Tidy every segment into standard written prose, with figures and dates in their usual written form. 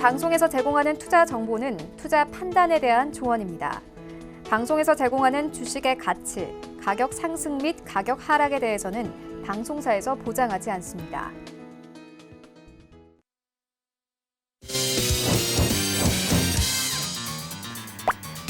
방송에서 제공하는 투자 정보는 투자 판단에 대한 조언입니다. 방송에서 제공하는 주식의 가치, 가격 상승 및 가격 하락에 대해서는 방송사에서 보장하지 않습니다.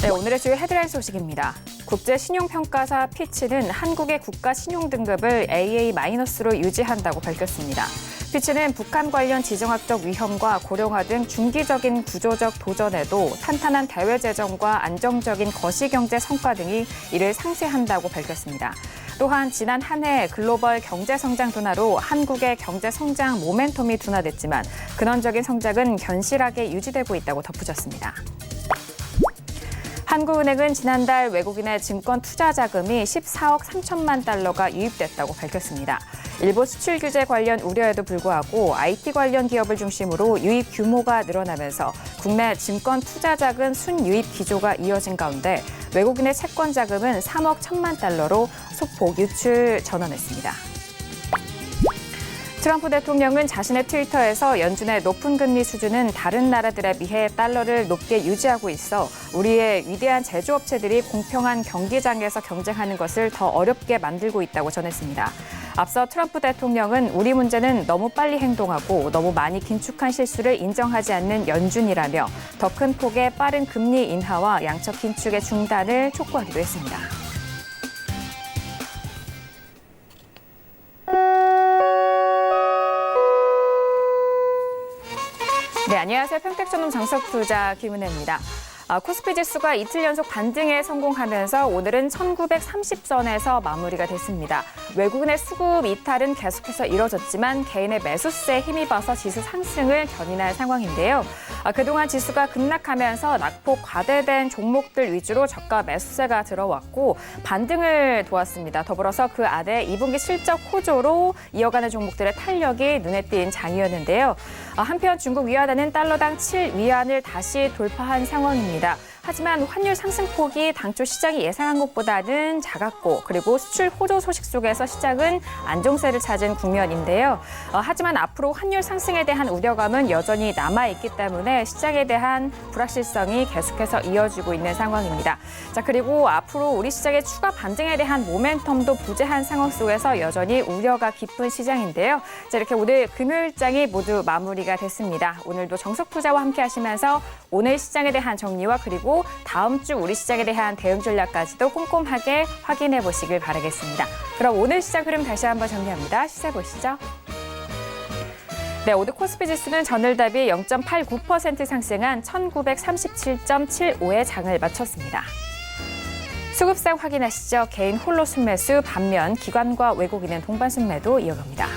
네, 오늘의 주요 헤드라인 소식입니다. 국제신용평가사 피치는 한국의 국가신용등급을 AA-로 유지한다고 밝혔습니다. 피치는 북한 관련 지정학적 위험과 고령화 등 중기적인 구조적 도전에도 탄탄한 대외재정과 안정적인 거시경제 성과 등이 이를 상쇄한다고 밝혔습니다. 또한 지난 한 해 글로벌 경제성장 둔화로 한국의 경제성장 모멘텀이 둔화됐지만 근원적인 성장은 견실하게 유지되고 있다고 덧붙였습니다. 한국은행은 지난달 외국인의 증권 투자 자금이 14억 3천만 달러가 유입됐다고 밝혔습니다. 일부 수출 규제 관련 우려에도 불구하고 IT 관련 기업을 중심으로 유입 규모가 늘어나면서 국내 증권 투자 자금 순유입 기조가 이어진 가운데 외국인의 채권 자금은 3억 1천만 달러로 소폭 유출 전환했습니다. 트럼프 대통령은 자신의 트위터에서 연준의 높은 금리 수준은 다른 나라들에 비해 달러를 높게 유지하고 있어 우리의 위대한 제조업체들이 공평한 경기장에서 경쟁하는 것을 더 어렵게 만들고 있다고 전했습니다. 앞서 트럼프 대통령은 우리 문제는 너무 빨리 행동하고 너무 많이 긴축한 실수를 인정하지 않는 연준이라며 더 큰 폭의 빠른 금리 인하와 양적 긴축의 중단을 촉구하기도 했습니다. 네, 안녕하세요. 평택전문 정석투자 김은혜입니다. 코스피 지수가 이틀 연속 반등에 성공하면서 오늘은 1930선에서 마무리가 됐습니다. 외국인의 수급 이탈은 계속해서 이뤄졌지만 개인의 매수세에 힘입어서 지수 상승을 견인할 상황인데요. 그동안 지수가 급락하면서 낙폭 과대된 종목들 위주로 저가 매수세가 들어왔고 반등을 도왔습니다. 더불어서 그 안에 2분기 실적 호조로 이어가는 종목들의 탄력이 눈에 띈 장이었는데요. 한편 중국 위안화는 달러당 7위안을 다시 돌파한 상황입니다. 하지만 환율 상승폭이 당초 시장이 예상한 것보다는 작았고 그리고 수출 호조 소식 속에서 시장은 안정세를 찾은 국면인데요. 하지만 앞으로 환율 상승에 대한 우려감은 여전히 남아있기 때문에 시장에 대한 불확실성이 계속해서 이어지고 있는 상황입니다. 자, 그리고 앞으로 우리 시장의 추가 반등에 대한 모멘텀도 부재한 상황 속에서 여전히 우려가 깊은 시장인데요. 자, 이렇게 오늘 금요일장이 모두 마무리가 됐습니다. 오늘도 정석투자와 함께 하시면서 오늘 시장에 대한 정리와 그리고 다음 주 우리 시장에 대한 대응 전략까지도 꼼꼼하게 확인해 보시길 바라겠습니다. 그럼 오늘 시장 흐름 다시 한번 정리합니다. 시세 보시죠. 네, 오늘 코스피 지수는 전일 대비 0.89% 상승한 1937.75의 장을 마쳤습니다. 수급상 확인하시죠. 개인 홀로 순매수 반면 기관과 외국인은 동반 순매도 이어갑니다.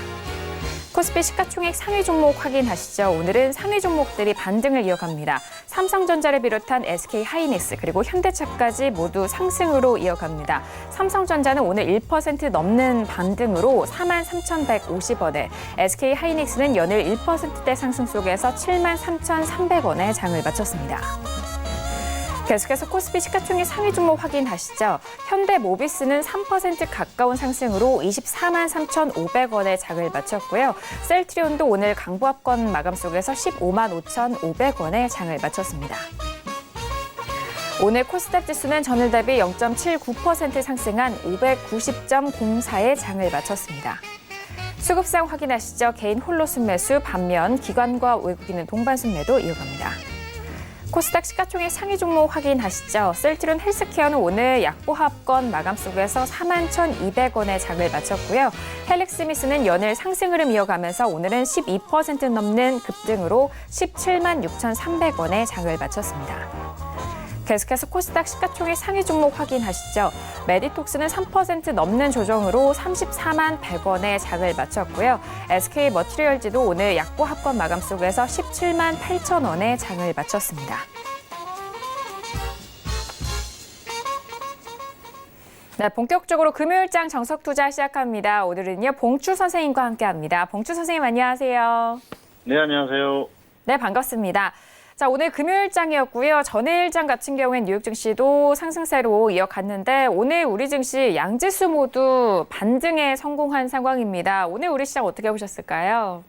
코스피 시가총액 상위 종목 확인하시죠. 오늘은 상위 종목들이 반등을 이어갑니다. 삼성전자를 비롯한 SK하이닉스 그리고 현대차까지 모두 상승으로 이어갑니다. 삼성전자는 오늘 1% 넘는 반등으로 43,150원에 SK하이닉스는 연일 1%대 상승 속에서 73,300원에 장을 마쳤습니다. 계속해서 코스피 시가총액 상위 종목 확인하시죠. 현대모비스는 3% 가까운 상승으로 24만 3,500원의 장을 마쳤고요. 셀트리온도 오늘 강보합권 마감 속에서 15만 5,500원의 장을 마쳤습니다. 오늘 코스닥 지수는 전일 대비 0.79% 상승한 590.04의 장을 마쳤습니다. 수급상 확인하시죠. 개인 홀로 순매수 반면 기관과 외국인은 동반 순매도 이어갑니다. 코스닥 시가총액 상위 종목 확인하시죠. 셀트리온 헬스케어는 오늘 약보합권 마감 속에서 41,200원의 장을 마쳤고요. 헬릭스미스는 연일 상승 흐름 이어가면서 오늘은 12% 넘는 급등으로 17만 6,300원의 장을 마쳤습니다. 계속해서 코스닥 시가총액 상위 종목 확인하시죠. 메디톡스는 3% 넘는 조정으로 34만 100원의 장을 마쳤고요. SK머티리얼즈도 오늘 약보합권 마감 속에서 17만 8천원의 장을 마쳤습니다. 네, 본격적으로 금요일장 정석투자 시작합니다. 오늘은요, 봉추 선생님과 함께합니다. 봉추 선생님 안녕하세요. 네, 안녕하세요. 네, 반갑습니다. 자, 오늘 금요일장이었고요. 전일장 같은 경우엔 뉴욕 증시도 상승세로 이어갔는데 오늘 우리 증시 양지수 모두 반등에 성공한 상황입니다. 오늘 우리 시장 어떻게 보셨을까요?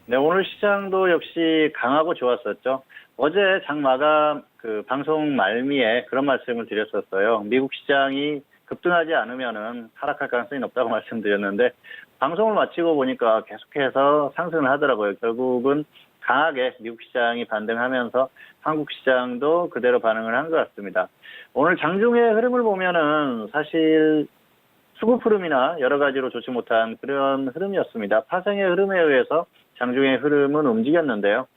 네, 오늘 시장도 역시 강하고 좋았었죠. 어제 장 마감 방송 말미에 그런 말씀을 드렸었어요. 미국 시장이 급등하지 않으면은 하락할 가능성이 높다고 말씀드렸는데 방송을 마치고 보니까 계속해서 상승을 하더라고요. 결국은 강하게 미국 시장이 반등하면서 한국 시장도 그대로 반응을 한 것 같습니다. 오늘 장중의 흐름을 보면은 사실 수급 흐름이나 여러 가지로 좋지 못한 그런 흐름이었습니다. 파생의 흐름에 의해서 장중의 흐름은 움직였는데요.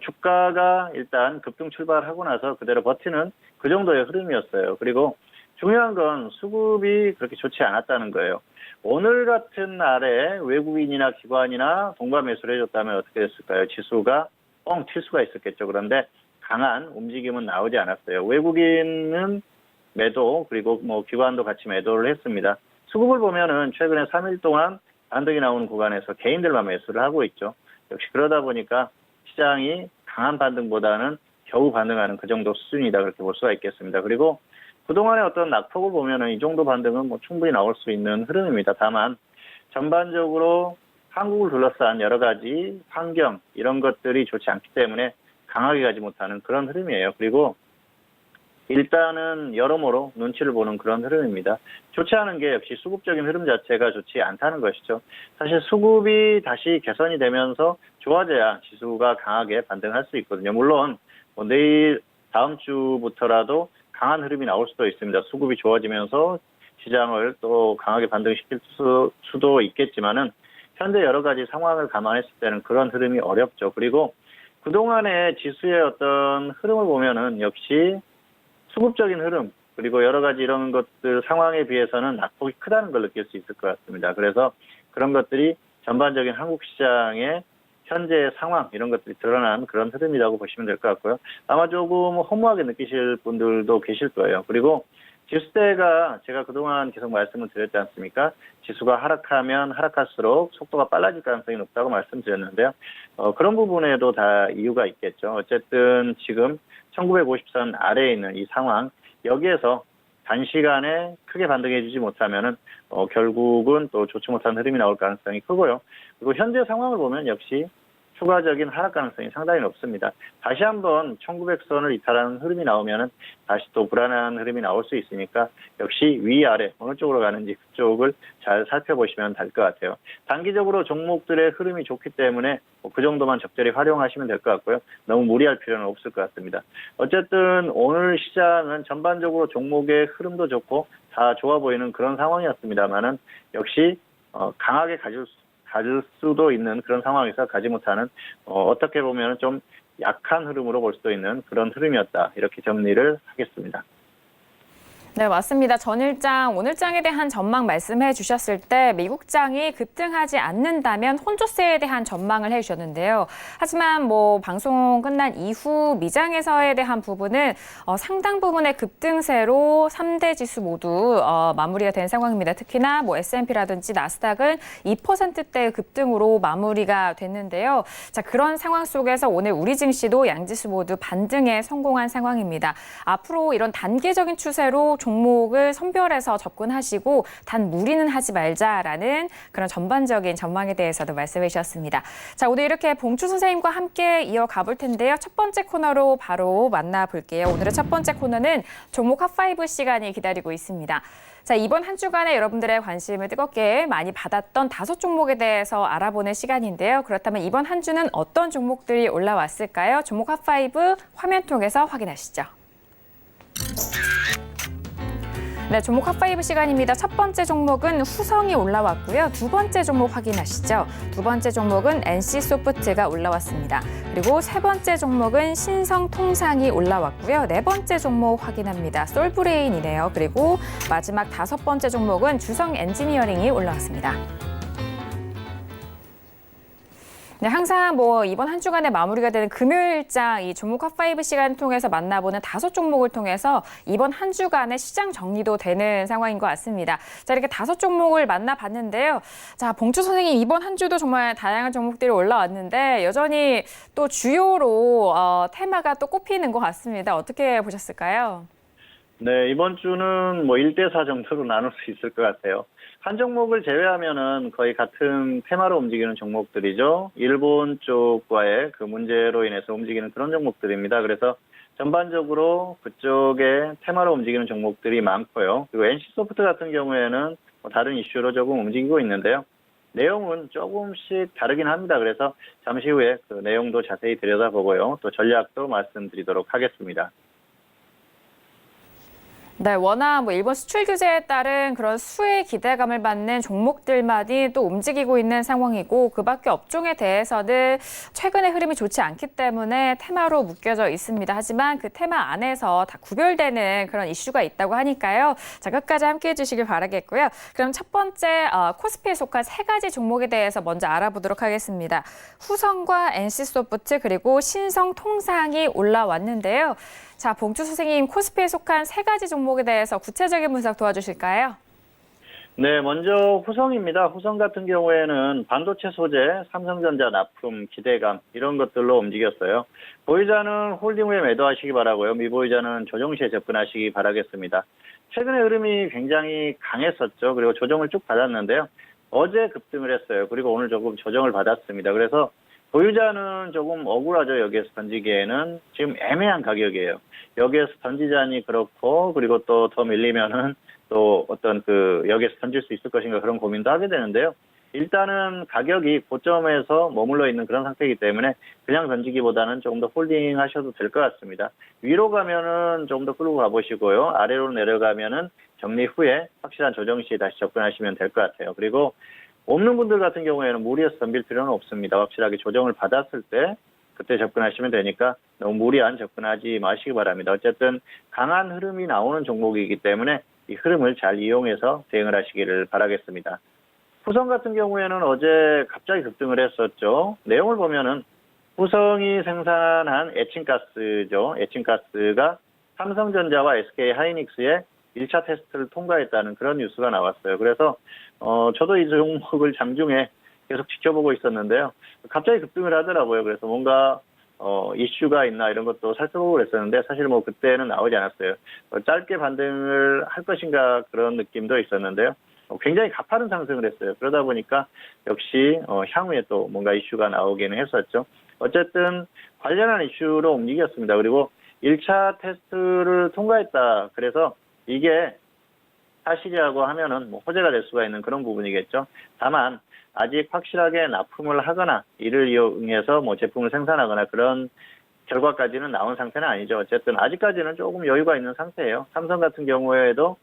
주가가 일단 급등 출발하고 나서 그대로 버티는 그 정도의 흐름이었어요. 그리고 중요한 건 수급이 그렇게 좋지 않았다는 거예요. 오늘 같은 날에 외국인이나 기관이나 동반 매수를 해줬다면 어떻게 됐을까요? 지수가 뻥 튈 수가 있었겠죠. 그런데 강한 움직임은 나오지 않았어요. 외국인은 매도 그리고 기관도 같이 매도를 했습니다. 수급을 보면은 최근에 3일 동안 반등이 나오는 구간에서 개인들만 매수를 하고 있죠. 역시 그러다 보니까 시장이 강한 반등보다는 겨우 반등하는 그 정도 수준이다 그렇게 볼 수가 있겠습니다. 그리고 그동안의 어떤 낙폭을 보면은 이 정도 반등은 충분히 나올 수 있는 흐름입니다. 다만 전반적으로 한국을 둘러싼 여러 가지 환경 이런 것들이 좋지 않기 때문에 강하게 가지 못하는 그런 흐름이에요. 그리고 일단은 여러모로 눈치를 보는 그런 흐름입니다. 좋지 않은 게 역시 수급적인 흐름 자체가 좋지 않다는 것이죠. 사실 수급이 다시 개선이 되면서 좋아져야 지수가 강하게 반등할 수 있거든요. 물론 내일 다음 주부터라도 강한 흐름이 나올 수도 있습니다. 수급이 좋아지면서 시장을 또 강하게 반등시킬 수도 있겠지만은 현재 여러 가지 상황을 감안했을 때는 그런 흐름이 어렵죠. 그리고 그동안의 지수의 어떤 흐름을 보면은 역시 수급적인 흐름 그리고 여러 가지 이런 것들 상황에 비해서는 낙폭이 크다는 걸 느낄 수 있을 것 같습니다. 그래서 그런 것들이 전반적인 한국 시장의 현재 상황 이런 것들이 드러난 그런 흐름이라고 보시면 될 것 같고요. 아마 조금 허무하게 느끼실 분들도 계실 거예요. 그리고 지수대가 제가 그동안 계속 말씀을 드렸지 않습니까? 지수가 하락하면 하락할수록 속도가 빨라질 가능성이 높다고 말씀드렸는데요. 그런 부분에도 다 이유가 있겠죠. 어쨌든 지금 1950선 아래에 있는 이 상황 여기에서 단시간에 크게 반등해주지 못하면은 결국은 또 좋지 못한 흐름이 나올 가능성이 크고요. 그리고 현재 상황을 보면 역시 추가적인 하락 가능성이 상당히 높습니다. 다시 한번 1900선을 이탈하는 흐름이 나오면은 다시 또 불안한 흐름이 나올 수 있으니까 역시 위아래 어느 쪽으로 가는지 그쪽을 잘 살펴보시면 될 것 같아요. 단기적으로 종목들의 흐름이 좋기 때문에 그 정도만 적절히 활용하시면 될 것 같고요. 너무 무리할 필요는 없을 것 같습니다. 어쨌든 오늘 시장은 전반적으로 종목의 흐름도 좋고 다 좋아 보이는 그런 상황이었습니다만은 역시 강하게 가질 수도 있는 그런 상황에서 가지 못하는 어떻게 보면 좀 약한 흐름으로 볼 수도 있는 그런 흐름이었다. 이렇게 정리를 하겠습니다. 네, 맞습니다. 전일장, 오늘장에 대한 전망 말씀해 주셨을 때 미국장이 급등하지 않는다면 혼조세에 대한 전망을 해 주셨는데요. 하지만 방송 끝난 이후 미장에서에 대한 부분은 상당 부분의 급등세로 3대 지수 모두 마무리가 된 상황입니다. 특히나 S&P라든지 나스닥은 2%대의 급등으로 마무리가 됐는데요. 자, 그런 상황 속에서 오늘 우리 증시도 양지수 모두 반등에 성공한 상황입니다. 앞으로 이런 단계적인 추세로 종목을 선별해서 접근하시고 단 무리는 하지 말자라는 그런 전반적인 전망에 대해서도 말씀해 주셨습니다. 자, 오늘 이렇게 봉추 선생님과 함께 이어가 볼 텐데요. 첫 번째 코너로 바로 만나볼게요. 오늘의 첫 번째 코너는 종목 핫5 시간이 기다리고 있습니다. 자, 이번 한 주간에 여러분들의 관심을 뜨겁게 많이 받았던 5종목에 대해서 알아보는 시간인데요. 그렇다면 이번 한 주는 어떤 종목들이 올라왔을까요? 종목 핫5 화면 통해서 확인하시죠. 네, 종목 핫5 시간입니다. 첫 번째 종목은 후성이 올라왔고요. 두 번째 종목 확인하시죠. 두 번째 종목은 NC소프트가 올라왔습니다. 그리고 세 번째 종목은 신성통상이 올라왔고요. 네 번째 종목 확인합니다. 솔브레인이네요. 그리고 마지막 5번째 종목은 주성엔지니어링이 올라왔습니다. 네, 항상 이번 한 주간에 마무리가 되는 금요일장 이 종목 핫5 시간 통해서 만나보는 5종목을 통해서 이번 한 주간의 시장 정리도 되는 상황인 것 같습니다. 자, 이렇게 5종목을 만나봤는데요. 자, 봉추 선생님 이번 한 주도 정말 다양한 종목들이 올라왔는데 여전히 또 주요로 테마가 또 꼽히는 것 같습니다. 어떻게 보셨을까요? 네, 이번 주는 1대4 정도로 나눌 수 있을 것 같아요. 한 종목을 제외하면은 거의 같은 테마로 움직이는 종목들이죠. 일본 쪽과의 그 문제로 인해서 움직이는 그런 종목들입니다. 그래서 전반적으로 그쪽에 테마로 움직이는 종목들이 많고요. 그리고 NC소프트 같은 경우에는 다른 이슈로 조금 움직이고 있는데요. 내용은 조금씩 다르긴 합니다. 그래서 잠시 후에 그 내용도 자세히 들여다보고요. 또 전략도 말씀드리도록 하겠습니다. 네, 워낙 일본 수출 규제에 따른 그런 수혜 기대감을 받는 종목들만이 또 움직이고 있는 상황이고 그 밖에 업종에 대해서는 최근의 흐름이 좋지 않기 때문에 테마로 묶여져 있습니다. 하지만 그 테마 안에서 다 구별되는 그런 이슈가 있다고 하니까요. 자, 끝까지 함께해 주시길 바라겠고요. 그럼 첫 번째 코스피에 속한 세 가지 종목에 대해서 먼저 알아보도록 하겠습니다. 후성과 NC소프트 그리고 신성통상이 올라왔는데요. 자, 봉주 선생님, 코스피에 속한 세 가지 종목에 대해서 구체적인 분석 도와주실까요? 네, 먼저 후성입니다. 후성 같은 경우에는 반도체 소재, 삼성전자 납품, 기대감 이런 것들로 움직였어요. 보유자는 홀딩 후에 매도하시기 바라고요. 미보유자는 조정 시에 접근하시기 바라겠습니다. 최근의 흐름이 굉장히 강했었죠. 그리고 조정을 쭉 받았는데요. 어제 급등을 했어요. 그리고 오늘 조금 조정을 받았습니다. 그래서 보유자는 조금 억울하죠. 여기에서 던지기에는 지금 애매한 가격이에요. 여기에서 던지자니 그렇고 그리고 또 더 밀리면은 또 어떤 여기에서 던질 수 있을 것인가 그런 고민도 하게 되는데요. 일단은 가격이 고점에서 머물러 있는 그런 상태이기 때문에 그냥 던지기보다는 조금 더 홀딩 하셔도 될 것 같습니다. 위로 가면은 조금 더 끌고 가보시고요. 아래로 내려가면은 정리 후에 확실한 조정 시에 다시 접근하시면 될 것 같아요. 그리고 없는 분들 같은 경우에는 무리해서 덤빌 필요는 없습니다. 확실하게 조정을 받았을 때 그때 접근하시면 되니까 너무 무리한 접근하지 마시기 바랍니다. 어쨌든 강한 흐름이 나오는 종목이기 때문에 이 흐름을 잘 이용해서 대응을 하시기를 바라겠습니다. 후성 같은 경우에는 어제 갑자기 급등을 했었죠. 내용을 보면은 후성이 생산한 에칭가스죠. 에칭가스가 삼성전자와 SK하이닉스의 1차 테스트를 통과했다는 그런 뉴스가 나왔어요. 그래서 저도 이 종목을 장중에 계속 지켜보고 있었는데요. 갑자기 급등을 하더라고요. 그래서 뭔가 이슈가 있나 이런 것도 살펴보고 그랬었는데 사실 그때는 나오지 않았어요. 짧게 반등을 할 것인가 그런 느낌도 있었는데요. 굉장히 가파른 상승을 했어요. 그러다 보니까 역시 향후에 또 뭔가 이슈가 나오기는 했었죠. 어쨌든 관련한 이슈로 움직였습니다. 그리고 1차 테스트를 통과했다. 그래서 이게 사실이라고 하면은 호재가 될 수가 있는 그런 부분이겠죠. 다만 아직 확실하게 납품을 하거나 이를 이용해서 제품을 생산하거나 그런 결과까지는 나온 상태는 아니죠. 어쨌든 아직까지는 조금 여유가 있는 상태예요. 삼성 같은 경우에도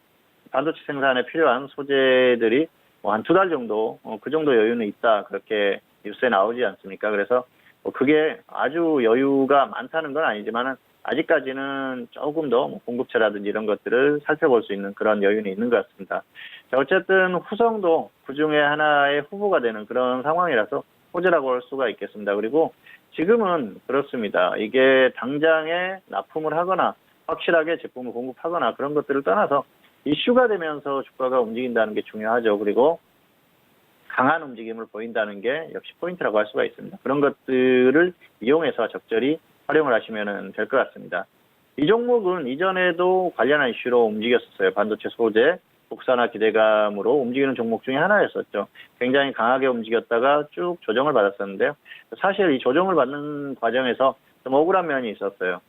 반도체 생산에 필요한 소재들이 한 2달 정도 그 정도 여유는 있다 그렇게 뉴스에 나오지 않습니까? 그래서 그게 아주 여유가 많다는 건 아니지만은 아직까지는 조금 더 공급처라든지 이런 것들을 살펴볼 수 있는 그런 여유는 있는 것 같습니다. 자, 어쨌든 후성도 그중에 하나의 후보가 되는 그런 상황이라서 호재라고 할 수가 있겠습니다. 그리고 지금은 그렇습니다. 이게 당장에 납품을 하거나 확실하게 제품을 공급하거나 그런 것들을 떠나서 이슈가 되면서 주가가 움직인다는 게 중요하죠. 그리고 강한 움직임을 보인다는 게 역시 포인트라고 할 수가 있습니다. 그런 것들을 이용해서 적절히 활용을 하시면 될 것 같습니다. 이 종목은 이전에도 관련한 이슈로 움직였었어요. 반도체 소재, 국산화 기대감으로 움직이는 종목 중에 하나였었죠. 굉장히 강하게 움직였다가 쭉 조정을 받았었는데요. 사실 이 조정을 받는 과정에서 좀 억울한 면이 있었어요.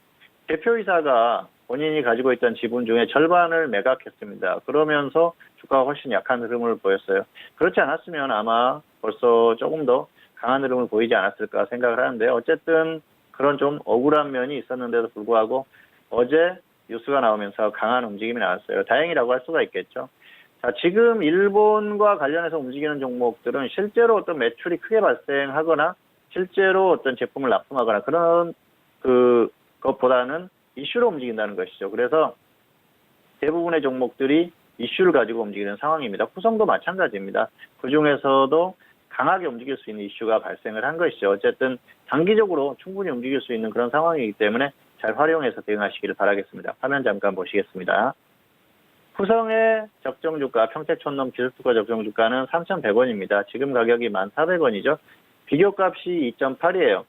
대표이사가 본인이 가지고 있던 지분 중에 절반을 매각했습니다. 그러면서 주가가 훨씬 약한 흐름을 보였어요. 그렇지 않았으면 아마 벌써 조금 더 강한 흐름을 보이지 않았을까 생각을 하는데 어쨌든 그런 좀 억울한 면이 있었는데도 불구하고 어제 뉴스가 나오면서 강한 움직임이 나왔어요. 다행이라고 할 수가 있겠죠. 자, 지금 일본과 관련해서 움직이는 종목들은 실제로 어떤 매출이 크게 발생하거나 실제로 어떤 제품을 납품하거나 그런 것보다는 이슈로 움직인다는 것이죠. 그래서 대부분의 종목들이 이슈를 가지고 움직이는 상황입니다. 후성도 마찬가지입니다. 그중에서도 강하게 움직일 수 있는 이슈가 발생을 한 것이죠. 어쨌든 장기적으로 충분히 움직일 수 있는 그런 상황이기 때문에 잘 활용해서 대응하시기를 바라겠습니다. 화면 잠깐 보시겠습니다. 후성의 적정주가, 평택촌놈 기술투과 적정주가는 3,100원입니다. 지금 가격이 1,400원이죠. 비교값이 2.8이에요.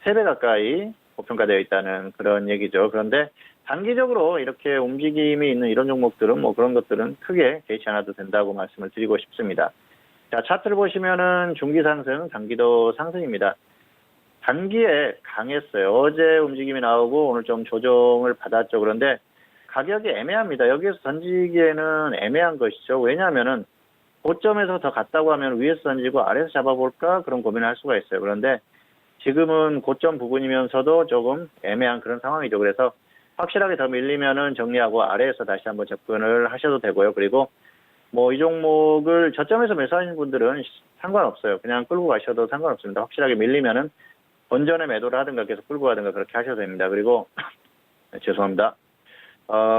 3배 가까이 고평가되어 있다는 그런 얘기죠. 그런데 단기적으로 이렇게 움직임이 있는 이런 종목들은 뭐 그런 것들은 크게 개의치 않아도 된다고 말씀을 드리고 싶습니다. 자, 차트를 보시면은 중기 상승, 단기도 상승입니다. 단기에 강했어요. 어제 움직임이 나오고 오늘 좀 조정을 받았죠. 그런데 가격이 애매합니다. 여기에서 던지기에는 애매한 것이죠. 왜냐하면은 고점에서 더 갔다고 하면 위에서 던지고 아래에서 잡아볼까 그런 고민을 할 수가 있어요. 그런데 지금은 고점 부분이면서도 조금 애매한 그런 상황이죠. 그래서 확실하게 더 밀리면은 정리하고 아래에서 다시 한번 접근을 하셔도 되고요. 그리고 뭐 이 종목을 저점에서 매수하시는 분들은 상관없어요. 그냥 끌고 가셔도 상관없습니다. 확실하게 밀리면은 본전에 매도를 하든가 계속 끌고 가든가 그렇게 하셔도 됩니다. 그리고 죄송합니다.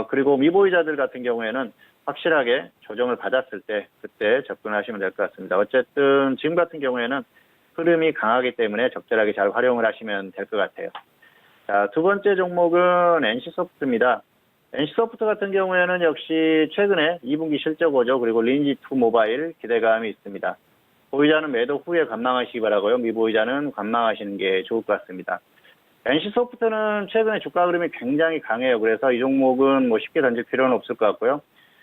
그리고 미보이자들 같은 경우에는 확실하게 조정을 받았을 때 그때 접근하시면 될 것 같습니다. 어쨌든 지금 같은 경우에는 흐름이 강하기 때문에 적절하게 잘 활용을 하시면 될 것 같아요. 자, 두 번째 종목은 NC소프트입니다. NC소프트 같은 경우에는 역시 최근에 2분기 실적오죠. 그리고 리니지2 모바일 기대감이 있습니다. 보유자는 매도 후에 관망하시기 바라고요. 미보유자는 관망하시는 게 좋을 것 같습니다. NC소프트는 최근에 주가 흐름이 굉장히 강해요. 그래서 이 종목은 뭐 쉽게 던질 필요는 없을 것 같고요.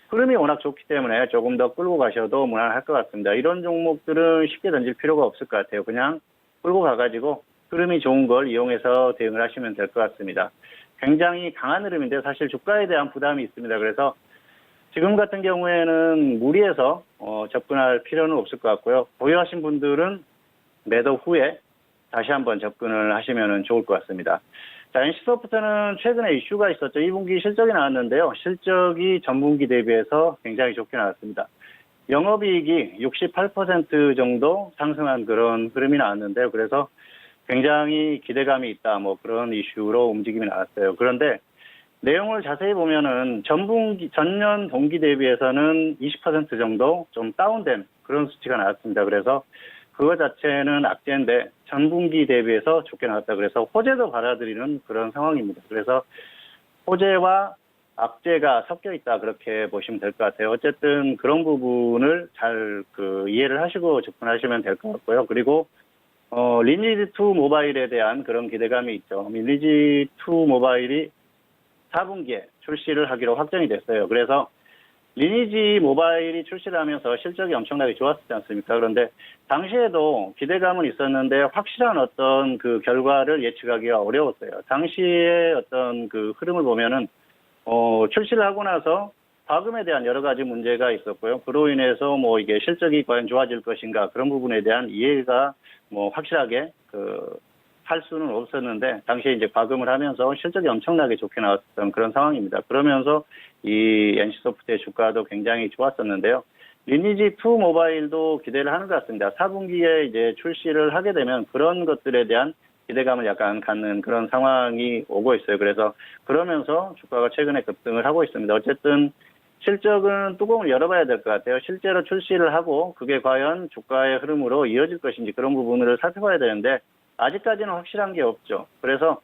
흐름이 워낙 좋기 때문에 조금 더 끌고 가셔도 무난할 것 같습니다. 이런 종목들은 쉽게 던질 필요가 없을 것 같아요. 그냥 끌고 가가지고 흐름이 좋은 걸 이용해서 대응을 하시면 될 것 같습니다. 굉장히 강한 흐름인데 사실 주가에 대한 부담이 있습니다. 그래서 지금 같은 경우에는 무리해서 접근할 필요는 없을 것 같고요. 보유하신 분들은 매도 후에 다시 한번 접근을 하시면 좋을 것 같습니다. 자, NC소프트는 최근에 이슈가 있었죠. 2분기 실적이 나왔는데요. 실적이 전분기 대비해서 굉장히 좋게 나왔습니다. 영업이익이 68% 정도 상승한 그런 흐름이 나왔는데요. 그래서 굉장히 기대감이 있다. 뭐 그런 이슈로 움직임이 나왔어요. 그런데 내용을 자세히 보면은 전년 동기 대비해서는 20% 정도 좀 다운된 그런 수치가 나왔습니다. 그래서 그거 자체는 악재인데 전분기 대비해서 좋게 나왔다. 그래서 호재도 받아들이는 그런 상황입니다. 그래서 호재와 악재가 섞여 있다. 그렇게 보시면 될 것 같아요. 어쨌든 그런 부분을 잘 이해를 하시고 접근하시면 될 것 같고요. 그리고 리니지2 모바일에 대한 그런 기대감이 있죠. 리니지2 모바일이 4분기에 출시를 하기로 확정이 됐어요. 그래서 리니지 모바일이 출시를 하면서 실적이 엄청나게 좋았지 않습니까? 그런데 당시에도 기대감은 있었는데 확실한 어떤 그 결과를 예측하기가 어려웠어요. 당시에 어떤 그 흐름을 보면은 출시를 하고 나서 과금에 대한 여러 가지 문제가 있었고요. 그로 인해서 뭐 이게 실적이 과연 좋아질 것인가 그런 부분에 대한 이해가 뭐 확실하게 할 수는 없었는데 당시에 이제 과금을 하면서 실적이 엄청나게 좋게 나왔던 그런 상황입니다. 그러면서 이 NC소프트의 주가도 굉장히 좋았었는데요. 리니지2 모바일도 기대를 하는 것 같습니다. 4분기에 이제 출시를 하게 되면 그런 것들에 대한 기대감을 약간 갖는 그런 상황이 오고 있어요. 그래서 그러면서 주가가 최근에 급등을 하고 있습니다. 어쨌든 실적은 뚜껑을 열어봐야 될 것 같아요. 실제로 출시를 하고 그게 과연 주가의 흐름으로 이어질 것인지 그런 부분을 살펴봐야 되는데 아직까지는 확실한 게 없죠. 그래서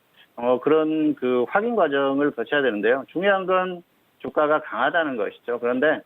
그런 그 확인 과정을 거쳐야 되는데요. 중요한 건 주가가 강하다는 것이죠. 그런데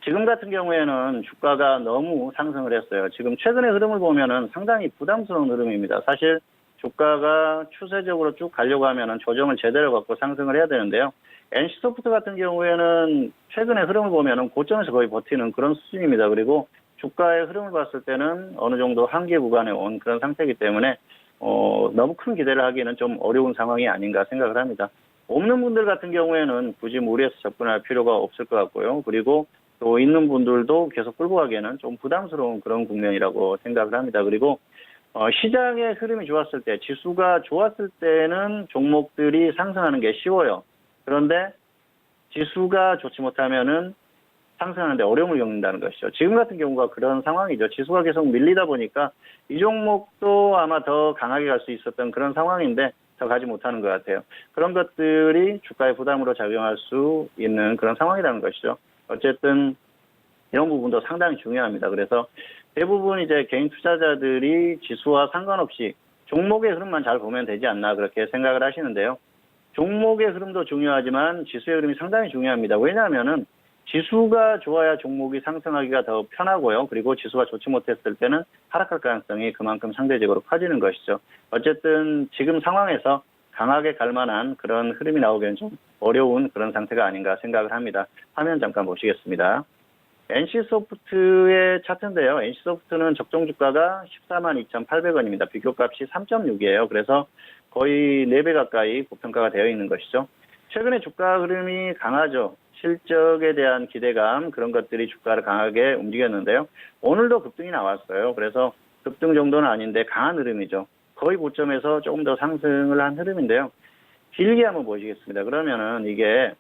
지금 같은 경우에는 주가가 너무 상승을 했어요. 지금 최근의 흐름을 보면은 상당히 부담스러운 흐름입니다. 사실 주가가 추세적으로 쭉 가려고 하면은 조정을 제대로 갖고 상승을 해야 되는데요. NC소프트 같은 경우에는 최근의 흐름을 보면은 고점에서 거의 버티는 그런 수준입니다. 그리고 주가의 흐름을 봤을 때는 어느 정도 한계 구간에 온 그런 상태이기 때문에 너무 큰 기대를 하기에는 좀 어려운 상황이 아닌가 생각을 합니다. 없는 분들 같은 경우에는 굳이 무리해서 접근할 필요가 없을 것 같고요. 그리고 또 있는 분들도 계속 끌고 가기에는 좀 부담스러운 그런 국면이라고 생각을 합니다. 그리고 시장의 흐름이 좋았을 때, 지수가 좋았을 때는 종목들이 상승하는 게 쉬워요. 그런데 지수가 좋지 못하면은 상승하는데 어려움을 겪는다는 것이죠. 지금 같은 경우가 그런 상황이죠. 지수가 계속 밀리다 보니까 이 종목도 아마 더 강하게 갈 수 있었던 그런 상황인데 더 가지 못하는 것 같아요. 그런 것들이 주가의 부담으로 작용할 수 있는 그런 상황이라는 것이죠. 어쨌든 이런 부분도 상당히 중요합니다. 그래서 대부분 이제 개인 투자자들이 지수와 상관없이 종목의 흐름만 잘 보면 되지 않나 그렇게 생각을 하시는데요. 종목의 흐름도 중요하지만 지수의 흐름이 상당히 중요합니다. 왜냐하면은 지수가 좋아야 종목이 상승하기가 더 편하고요. 그리고 지수가 좋지 못했을 때는 하락할 가능성이 그만큼 상대적으로 커지는 것이죠. 어쨌든 지금 상황에서 강하게 갈 만한 그런 흐름이 나오기는 좀 어려운 그런 상태가 아닌가 생각을 합니다. 화면 잠깐 보시겠습니다. NC소프트의 차트인데요. NC소프트는 적정 주가가 142,800원입니다. 비교값이 3.6이에요. 그래서 거의 4배 가까이 고평가가 되어 있는 것이죠. 최근에 주가 흐름이 강하죠. 실적에 대한 기대감, 그런 것들이 주가를 강하게 움직였는데요. 오늘도 급등이 나왔어요. 그래서 급등 정도는 아닌데 강한 흐름이죠. 거의 고점에서 조금 더 상승을 한 흐름인데요. 길게 한번 보시겠습니다. 그러면은 이게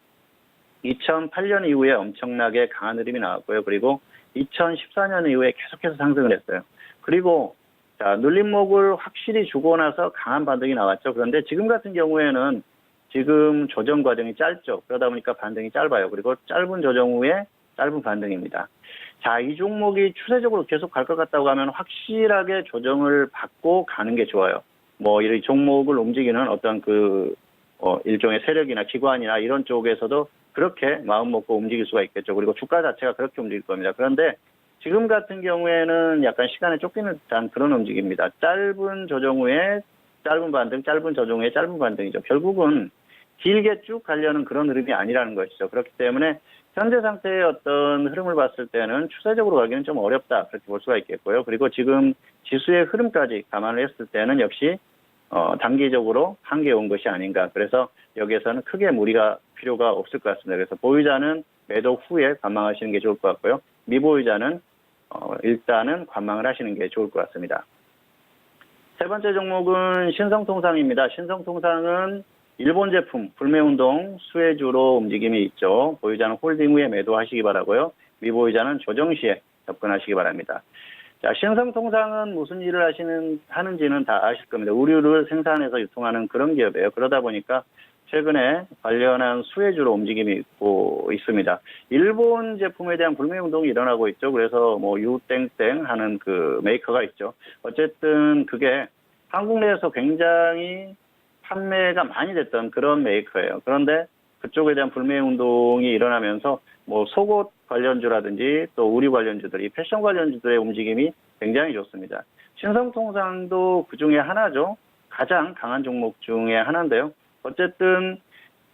2008년 이후에 엄청나게 강한 흐름이 나왔고요. 그리고 2014년 이후에 계속해서 상승을 했어요. 그리고 자, 눌림목을 확실히 주고 나서 강한 반등이 나왔죠. 그런데 지금 같은 경우에는 지금 조정 과정이 짧죠. 그러다 보니까 반등이 짧아요. 그리고 짧은 조정 후에 짧은 반등입니다. 자, 이 종목이 추세적으로 계속 갈 것 같다고 하면 확실하게 조정을 받고 가는 게 좋아요. 뭐, 이 종목을 움직이는 어떤 일종의 세력이나 기관이나 이런 쪽에서도 그렇게 마음 먹고 움직일 수가 있겠죠. 그리고 주가 자체가 그렇게 움직일 겁니다. 그런데 지금 같은 경우에는 약간 시간에 쫓기는 듯한 그런 움직임입니다. 짧은 조정 후에 짧은 반등, 짧은 조정 후에 짧은 반등이죠. 결국은 길게 쭉 가려는 그런 흐름이 아니라는 것이죠. 그렇기 때문에 현재 상태의 어떤 흐름을 봤을 때는 추세적으로 가기는 좀 어렵다, 그렇게 볼 수가 있겠고요. 그리고 지금 지수의 흐름까지 감안을 했을 때는 역시 단기적으로 한계에 온 것이 아닌가. 그래서 여기에서는 크게 무리가 필요가 없을 것 같습니다. 그래서 보유자는 매도 후에 관망하시는 게 좋을 것 같고요. 미보유자는 일단은 관망을 하시는 게 좋을 것 같습니다. 세 번째 종목은 신성통상입니다. 신성통상은 일본 제품 불매운동 수혜주로 움직임이 있죠. 보유자는 홀딩 후에 매도하시기 바라고요. 미보유자는 조정 시에 접근하시기 바랍니다. 자, 신성통상은 무슨 일을 하는지는 다 아실 겁니다. 의류를 생산해서 유통하는 그런 기업이에요. 그러다 보니까 최근에 관련한 수혜주로 움직임이 있습니다. 일본 제품에 대한 불매운동이 일어나고 있죠. 그래서 뭐 유땡땡 하는 그 메이커가 있죠. 어쨌든 그게 한국 내에서 굉장히 판매가 많이 됐던 그런 메이커예요. 그런데 그쪽에 대한 불매운동이 일어나면서 뭐 속옷 관련주라든지 또 의류 관련주들이 패션 관련주들의 움직임이 굉장히 좋습니다. 신성통상도 그 중에 하나죠. 가장 강한 종목 중에 하나인데요. 어쨌든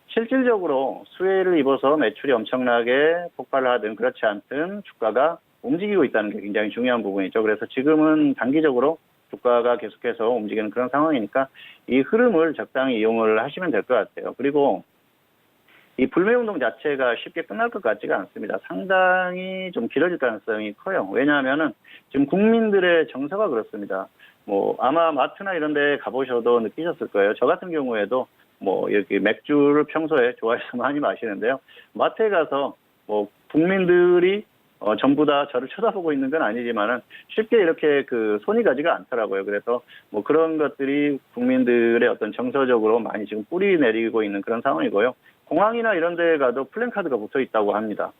실질적으로 수혜를 입어서 매출이 엄청나게 폭발을 하든 그렇지 않든 주가가 움직이고 있다는 게 굉장히 중요한 부분이죠. 그래서 지금은 단기적으로 주가가 계속해서 움직이는 그런 상황이니까 이 흐름을 적당히 이용을 하시면 될 것 같아요. 그리고 이 불매운동 자체가 쉽게 끝날 것 같지가 않습니다. 상당히 좀 길어질 가능성이 커요. 왜냐하면은 지금 국민들의 정서가 그렇습니다. 뭐 아마 마트나 이런 데 가보셔도 느끼셨을 거예요. 저 같은 경우에도 뭐 이렇게 맥주를 평소에 좋아해서 많이 마시는데요. 마트에 가서 뭐 국민들이 전부 다 저를 쳐다보고 있는 건 아니지만은 쉽게 이렇게 손이 가지가 않더라고요. 그래서 뭐 그런 것들이 국민들의 어떤 정서적으로 많이 지금 뿌리 내리고 있는 그런 상황이고요. 공항이나 이런 데 가도 플랜카드가 붙어 있다고 합니다.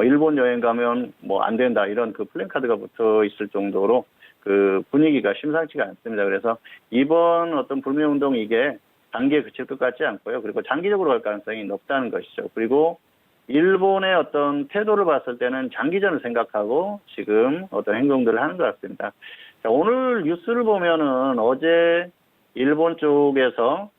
일본 여행 가면 뭐 안 된다 이런 플랜카드가 붙어 있을 정도로 분위기가 심상치가 않습니다. 그래서 이번 어떤 불매운동 이게 단기에 그칠 것 같지 않고요. 그리고 장기적으로 갈 가능성이 높다는 것이죠. 그리고 일본의 어떤 태도를 봤을 때는 장기전을 생각하고 지금 어떤 행동들을 하는 것 같습니다. 자, 오늘 뉴스를 보면은 어제 일본 쪽에서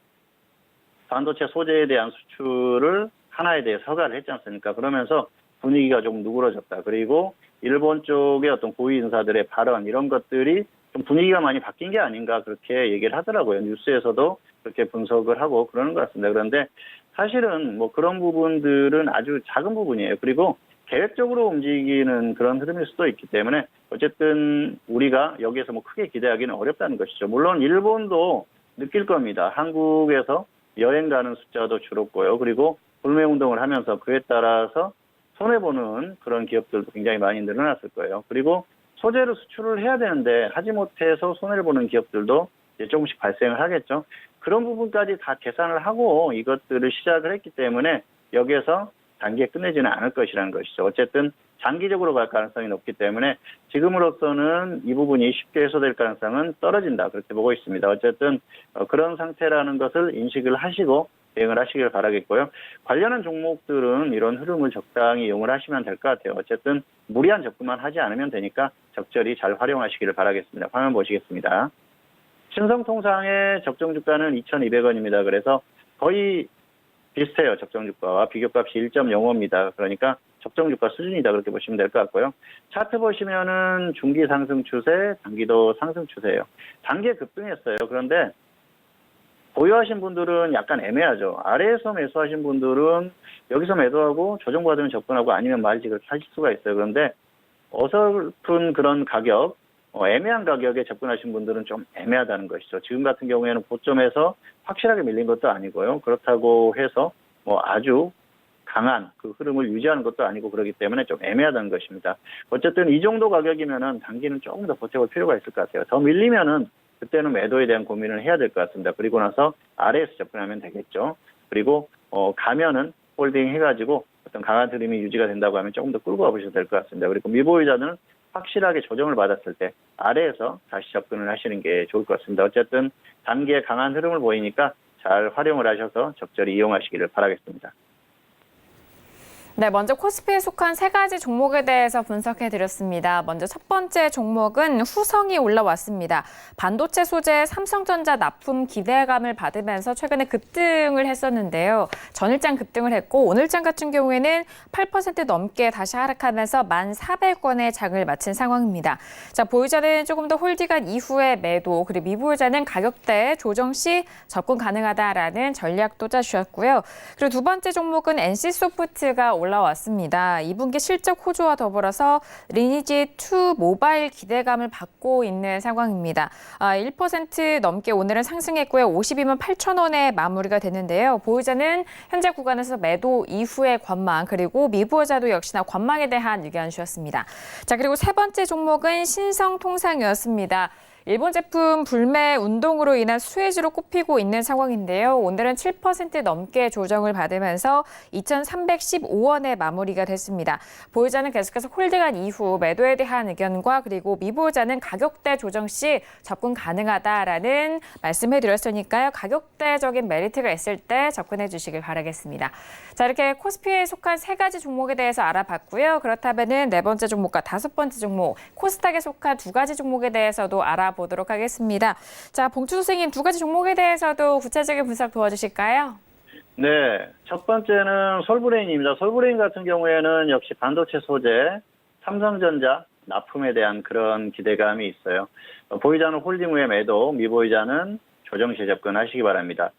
반도체 소재에 대한 수출을 하나에 대해서 허가를 했지 않습니까? 그러면서 분위기가 좀 누그러졌다. 그리고 일본 쪽의 어떤 고위 인사들의 발언 이런 것들이 좀 분위기가 많이 바뀐 게 아닌가 그렇게 얘기를 하더라고요. 뉴스에서도 그렇게 분석을 하고 그러는 것 같습니다. 그런데 사실은 뭐 그런 부분들은 아주 작은 부분이에요. 그리고 계획적으로 움직이는 그런 흐름일 수도 있기 때문에 어쨌든 우리가 여기에서 뭐 크게 기대하기는 어렵다는 것이죠. 물론 일본도 느낄 겁니다. 한국에서 여행 가는 숫자도 줄었고요. 그리고 불매운동을 하면서 그에 따라서 손해보는 그런 기업들도 굉장히 많이 늘어났을 거예요. 그리고 소재를 수출을 해야 되는데 하지 못해서 손해를 보는 기업들도 이제 조금씩 발생을 하겠죠. 그런 부분까지 다 계산을 하고 이것들을 시작을 했기 때문에 여기에서 단기에 끝내지는 않을 것이라는 것이죠. 어쨌든 장기적으로 갈 가능성이 높기 때문에 지금으로서는 이 부분이 쉽게 해소될 가능성은 떨어진다. 그렇게 보고 있습니다. 어쨌든 그런 상태라는 것을 인식을 하시고 대응을 하시길 바라겠고요. 관련한 종목들은 이런 흐름을 적당히 이용을 하시면 될 것 같아요. 어쨌든 무리한 접근만 하지 않으면 되니까 적절히 잘 활용하시기를 바라겠습니다. 화면 보시겠습니다. 신성통상의 적정 주가는 2,200원입니다. 그래서 거의 비슷해요. 적정 주가와 비교값이 1.05입니다. 그러니까 적정 주가 수준이다 그렇게 보시면 될 것 같고요. 차트 보시면은 중기 상승 추세, 단기도 상승 추세예요. 단기에 급등했어요. 그런데 보유하신 분들은 약간 애매하죠. 아래에서 매수하신 분들은 여기서 매도하고 조정받으면 접근하고 아니면 말지 그렇게 하실 수가 있어요. 그런데 어설픈 그런 가격, 애매한 가격에 접근하신 분들은 좀 애매하다는 것이죠. 지금 같은 경우에는 고점에서 확실하게 밀린 것도 아니고요. 그렇다고 해서 아주 강한 그 흐름을 유지하는 것도 아니고 그렇기 때문에 좀 애매하다는 것입니다. 어쨌든 이 정도 가격이면은 단기는 조금 더 버텨볼 필요가 있을 것 같아요. 더 밀리면은 그때는 매도에 대한 고민을 해야 될 것 같습니다. 그리고 나서 아래에서 접근하면 되겠죠. 그리고 가면은 홀딩 해가지고 어떤 강한 흐름이 유지가 된다고 하면 조금 더 끌고 가보셔도 될 것 같습니다. 그리고 미보유자는 확실하게 조정을 받았을 때 아래에서 다시 접근을 하시는 게 좋을 것 같습니다. 어쨌든 단기에 강한 흐름을 보이니까 잘 활용을 하셔서 적절히 이용하시기를 바라겠습니다. 네, 먼저 코스피에 속한 세 가지 종목에 대해서 분석해 드렸습니다. 먼저 첫 번째 종목은 후성이 올라왔습니다. 반도체 소재 삼성전자 납품 기대감을 받으면서 최근에 급등을 했었는데요. 전일장 급등을 했고 오늘장 같은 경우에는 8% 넘게 다시 하락하면서 1,400원의 장을 마친 상황입니다. 자, 보유자는 조금 더 홀딩한 이후에 매도, 그리고 미보유자는 가격대 조정 시 접근 가능하다라는 전략도 짜주셨고요. 그리고 두 번째 종목은 NC소프트가 올라왔습니다. 2분기 실적 호조와 더불어서 리니지2 모바일 기대감을 받고 있는 상황입니다. 1% 넘게 오늘은 상승했고요. 52만 8천 원에 마무리가 됐는데요. 보유자는 현재 구간에서 매도 이후의 관망, 그리고 미보유자도 역시나 관망에 대한 의견 주셨습니다. 자, 그리고 세 번째 종목은 신성통상이었습니다. 일본 제품 불매 운동으로 인한 수혜주로 꼽히고 있는 상황인데요. 오늘은 7% 넘게 조정을 받으면서 2,315원에 마무리가 됐습니다. 보유자는 계속해서 홀딩한 이후 매도에 대한 의견과 그리고 미보유자는 가격대 조정 시 접근 가능하다라는 말씀해 드렸으니까요. 가격대적인 메리트가 있을 때 접근해 주시길 바라겠습니다. 자, 이렇게 코스피에 속한 세 가지 종목에 대해서 알아봤고요. 그렇다면은 네 번째 종목과 다섯 번째 종목, 코스닥에 속한 두 가지 종목에 대해서도 알아보도록 하겠습니다. 자, 봉추 선생님, 두 가지 종목에 대해서도 구체적인 분석 도와주실까요? 네, 첫 번째는 솔브레인입니다. 솔브레인 같은 경우에는 역시 반도체 소재, 삼성전자 납품에 대한 그런 기대감이 있어요. 보유자는 홀딩 후에 매도, 미보유자는 조정 시 접근하시기 바랍니다.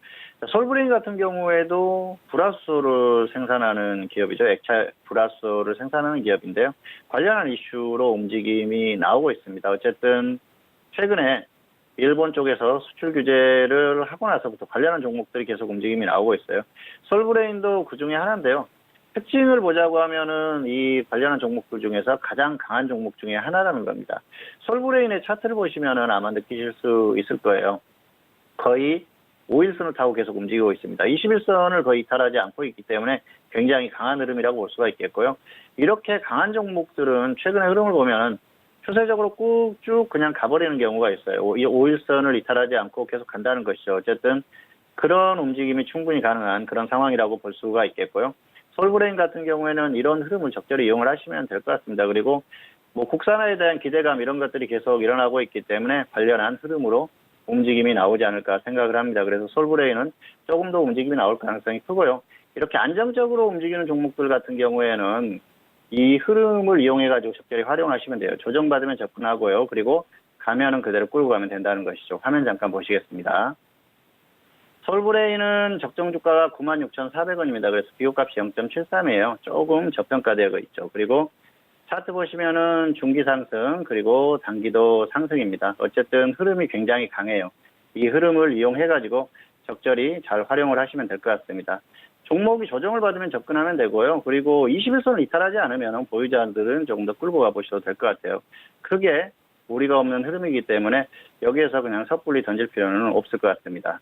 솔브레인 같은 경우에도 불화소를 생산하는 기업이죠. 액체 불화소를 생산하는 기업인데요. 관련한 이슈로 움직임이 나오고 있습니다. 어쨌든 최근에 일본 쪽에서 수출 규제를 하고 나서부터 관련한 종목들이 계속 움직임이 나오고 있어요. 솔브레인도 그 중에 하나인데요. 특징을 보자고 하면은 이 관련한 종목들 중에서 가장 강한 종목 중에 하나라는 겁니다. 솔브레인의 차트를 보시면은 아마 느끼실 수 있을 거예요. 거의 5일선을 타고 계속 움직이고 있습니다. 21선을 거의 이탈하지 않고 있기 때문에 굉장히 강한 흐름이라고 볼 수가 있겠고요. 이렇게 강한 종목들은 최근의 흐름을 보면은 추세적으로 꾹쭉 그냥 가버리는 경우가 있어요. 이 5일선을 이탈하지 않고 계속 간다는 것이죠. 어쨌든 그런 움직임이 충분히 가능한 그런 상황이라고 볼 수가 있겠고요. 솔브레인 같은 경우에는 이런 흐름을 적절히 이용을 하시면 될 것 같습니다. 그리고 국산화에 대한 기대감 이런 것들이 계속 일어나고 있기 때문에 관련한 흐름으로 움직임이 나오지 않을까 생각을 합니다. 그래서 솔브레인은 조금 더 움직임이 나올 가능성이 크고요. 이렇게 안정적으로 움직이는 종목들 같은 경우에는 이 흐름을 이용해가지고 적절히 활용하시면 돼요. 조정받으면 접근하고요. 그리고 가면은 그대로 끌고 가면 된다는 것이죠. 화면 잠깐 보시겠습니다. 솔브레인은 적정 주가가 96,400원입니다. 그래서 비교값이 0.73이에요. 조금 저평가되어 있죠. 그리고 차트 보시면은 중기 상승 그리고 단기도 상승입니다. 어쨌든 흐름이 굉장히 강해요. 이 흐름을 이용해가지고 적절히 잘 활용을 하시면 될 것 같습니다. 종목이 조정을 받으면 접근하면 되고요. 그리고 21선을 이탈하지 않으면 보유자들은 조금 더 끌고 가보셔도 될 것 같아요. 크게 무리가 없는 흐름이기 때문에 여기에서 그냥 섣불리 던질 필요는 없을 것 같습니다.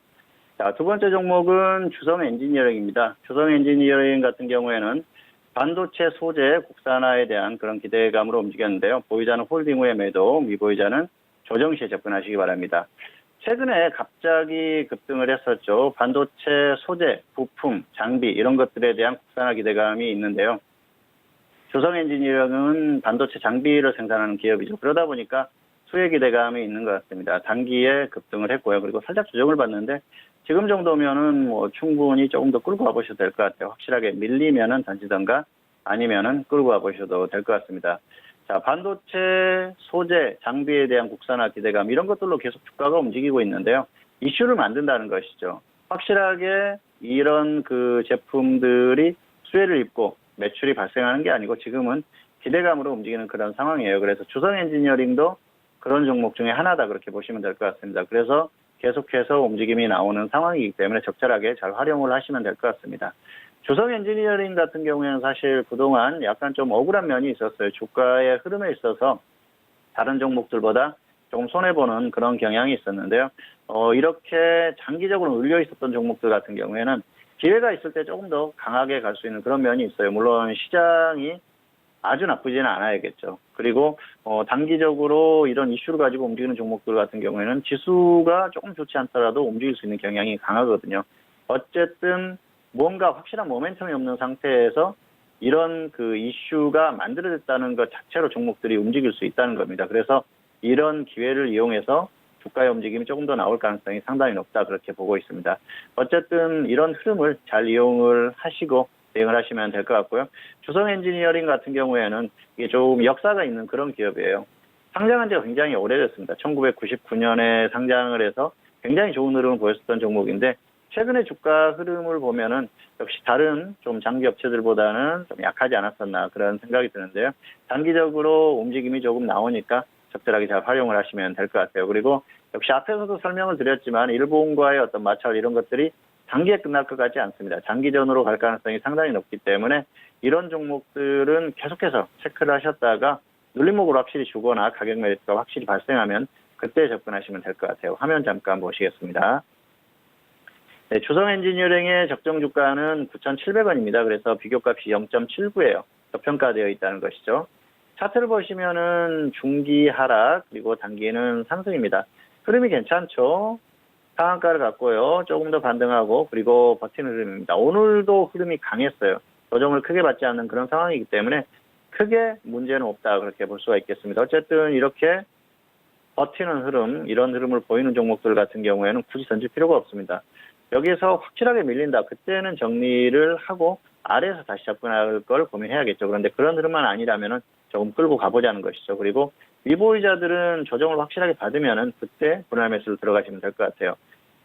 자, 두 번째 종목은 주성 엔지니어링입니다. 주성 엔지니어링 같은 경우에는 반도체 소재 국산화에 대한 그런 기대감으로 움직였는데요. 보유자는 홀딩 후에 매도, 미보유자는 조정 시에 접근하시기 바랍니다. 최근에 갑자기 급등을 했었죠. 반도체 소재, 부품, 장비 이런 것들에 대한 국산화 기대감이 있는데요. 주성 엔지니어링은 반도체 장비를 생산하는 기업이죠. 그러다 보니까 수혜 기대감이 있는 것 같습니다. 단기에 급등을 했고요. 그리고 살짝 조정을 받는데 지금 정도면은 뭐 충분히 조금 더 끌고 가보셔도 될 것 같아요. 확실하게 밀리면은 던지던가 아니면은 끌고 가보셔도 될 것 같습니다. 자, 반도체, 소재, 장비에 대한 국산화 기대감 이런 것들로 계속 주가가 움직이고 있는데요. 이슈를 만든다는 것이죠. 확실하게 이런 그 제품들이 수혜를 입고 매출이 발생하는 게 아니고 지금은 기대감으로 움직이는 그런 상황이에요. 그래서 주성 엔지니어링도 그런 종목 중에 하나다 그렇게 보시면 될 것 같습니다. 그래서 계속해서 움직임이 나오는 상황이기 때문에 적절하게 잘 활용을 하시면 될 것 같습니다. 주성 엔지니어링 같은 경우에는 사실 그동안 약간 좀 억울한 면이 있었어요. 주가의 흐름에 있어서 다른 종목들보다 조금 손해보는 그런 경향이 있었는데요. 이렇게 장기적으로 눌려 있었던 종목들 같은 경우에는 기회가 있을 때 조금 더 강하게 갈 수 있는 그런 면이 있어요. 물론 시장이 아주 나쁘지는 않아야겠죠. 그리고 단기적으로 이런 이슈를 가지고 움직이는 종목들 같은 경우에는 지수가 조금 좋지 않더라도 움직일 수 있는 경향이 강하거든요. 어쨌든 뭔가 확실한 모멘텀이 없는 상태에서 이런 그 이슈가 만들어졌다는 것 자체로 종목들이 움직일 수 있다는 겁니다. 그래서 이런 기회를 이용해서 주가의 움직임이 조금 더 나올 가능성이 상당히 높다 그렇게 보고 있습니다. 어쨌든 이런 흐름을 잘 이용을 하시고 대응을 하시면 될 것 같고요. 주성 엔지니어링 같은 경우에는 이게 좀 역사가 있는 그런 기업이에요. 상장한 지가 굉장히 오래됐습니다. 1999년에 상장을 해서 굉장히 좋은 흐름을 보였었던 종목인데 최근에 주가 흐름을 보면은 역시 다른 좀 장기 업체들보다는 좀 약하지 않았었나 그런 생각이 드는데요. 단기적으로 움직임이 조금 나오니까 적절하게 잘 활용을 하시면 될 것 같아요. 그리고 역시 앞에서도 설명을 드렸지만 일본과의 어떤 마찰 이런 것들이 단기에 끝날 것 같지 않습니다. 장기전으로 갈 가능성이 상당히 높기 때문에 이런 종목들은 계속해서 체크를 하셨다가 눌림목으로 확실히 주거나 가격 메리트가 확실히 발생하면 그때 접근하시면 될 것 같아요. 화면 잠깐 보시겠습니다. 네, 주성 엔지니어링의 적정 주가는 9,700원입니다. 그래서 비교값이 0.79예요. 저평가되어 있다는 것이죠. 차트를 보시면은 중기 하락 그리고 단기는 상승입니다. 흐름이 괜찮죠. 상한가를 갖고요. 조금 더 반등하고 그리고 버티는 흐름입니다. 오늘도 흐름이 강했어요. 조정을 크게 받지 않는 그런 상황이기 때문에 크게 문제는 없다 그렇게 볼 수가 있겠습니다. 어쨌든 이렇게 버티는 흐름, 이런 흐름을 보이는 종목들 같은 경우에는 굳이 던질 필요가 없습니다. 여기에서 확실하게 밀린다. 그때는 정리를 하고 아래에서 다시 접근할 걸 고민해야겠죠. 그런데 그런 흐름만 아니라면은 조금 끌고 가보자는 것이죠. 그리고 미보이자들은 조정을 확실하게 받으면은 그때 분할 매수를 들어가시면 될 것 같아요.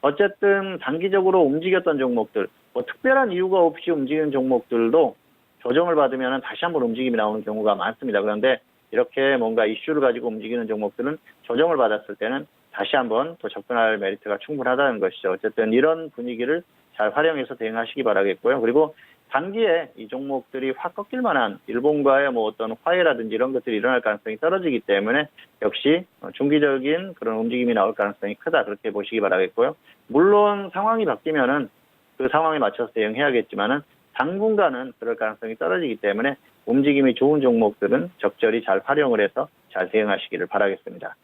어쨌든 단기적으로 움직였던 종목들, 뭐 특별한 이유가 없이 움직이는 종목들도 조정을 받으면은 다시 한번 움직임이 나오는 경우가 많습니다. 그런데 이렇게 뭔가 이슈를 가지고 움직이는 종목들은 조정을 받았을 때는 다시 한번 또 접근할 메리트가 충분하다는 것이죠. 어쨌든 이런 분위기를 잘 활용해서 대응하시기 바라겠고요. 그리고 단기에 이 종목들이 확 꺾일 만한 일본과의 뭐 어떤 화해라든지 이런 것들이 일어날 가능성이 떨어지기 때문에 역시 중기적인 그런 움직임이 나올 가능성이 크다 그렇게 보시기 바라겠고요. 물론 상황이 바뀌면은 그 상황에 맞춰서 대응해야겠지만은 당분간은 그럴 가능성이 떨어지기 때문에 움직임이 좋은 종목들은 적절히 잘 활용을 해서 잘 대응하시기를 바라겠습니다.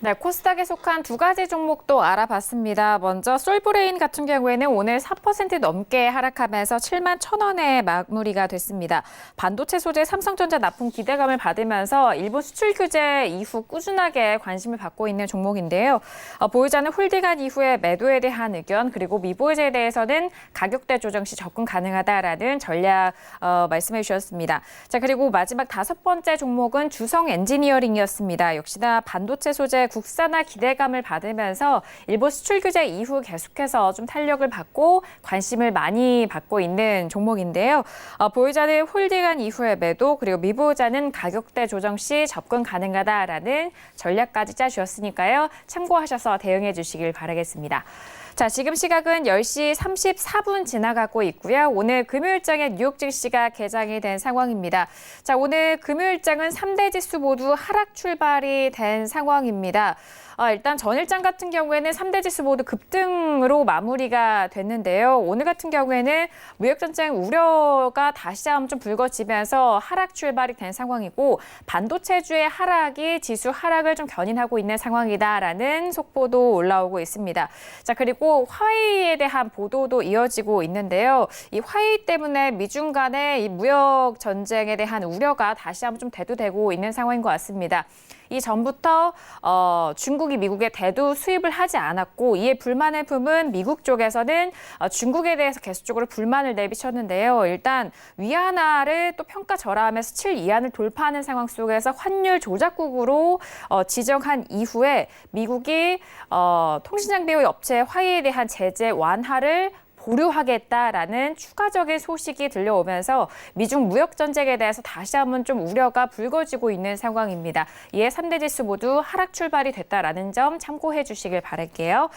네, 코스닥에 속한 두 가지 종목도 알아봤습니다. 먼저 솔브레인 같은 경우에는 오늘 4% 넘게 하락하면서 7만 1,000원에 마무리가 됐습니다. 반도체 소재 삼성전자 납품 기대감을 받으면서 일본 수출 규제 이후 꾸준하게 관심을 받고 있는 종목인데요. 보유자는 홀딩한 이후에 매도에 대한 의견 그리고 미보유자에 대해서는 가격대 조정 시 접근 가능하다라는 전략 말씀해 주셨습니다. 자, 그리고 마지막 5번째 종목은 주성 엔지니어링이었습니다. 역시나 반도체 소재 국산화 기대감을 받으면서 일본 수출 규제 이후 계속해서 좀 탄력을 받고 관심을 많이 받고 있는 종목인데요. 보유자는 홀딩한 이후에 매도 그리고 미보유자는 가격대 조정 시 접근 가능하다라는 전략까지 짜주셨으니까요. 참고하셔서 대응해 주시길 바라겠습니다. 자, 지금 시각은 10시 34분 지나가고 있고요. 오늘 금요일장에 뉴욕 증시가 개장이 된 상황입니다. 자, 오늘 금요일장은 3대 지수 모두 하락 출발이 된 상황입니다. 일단 전일장 같은 경우에는 3대 지수 모두 급등으로 마무리가 됐는데요. 오늘 같은 경우에는 무역전쟁 우려가 다시 한번 좀 불거지면서 하락 출발이 된 상황이고 반도체주의 하락이 지수 하락을 좀 견인하고 있는 상황이다라는 속보도 올라오고 있습니다. 자, 그리고 화웨이에 대한 보도도 이어지고 있는데요. 이 화웨이 때문에 미중 간의 이 무역 전쟁에 대한 우려가 다시 한번 좀 대두되고 있는 상황인 것 같습니다. 이 전부터 중국이 미국에 대두 수입을 하지 않았고 이에 불만을 품은 미국 쪽에서는 중국에 대해서 계속적으로 불만을 내비쳤는데요. 일단 위안화를 또 평가 절하하면서 7 이안을 돌파하는 상황 속에서 환율 조작국으로 지정한 이후에 미국이 통신장비의 업체 화웨이에 대한 제재 완화를 보류하겠다라는 추가적인 소식이 들려오면서 미중 무역 전쟁에 대해서 다시 한번 좀 우려가 불거지고 있는 상황입니다. 이에 3대 지수 모두 하락 출발이 됐다라는 점 참고해 주시길 바랄게요.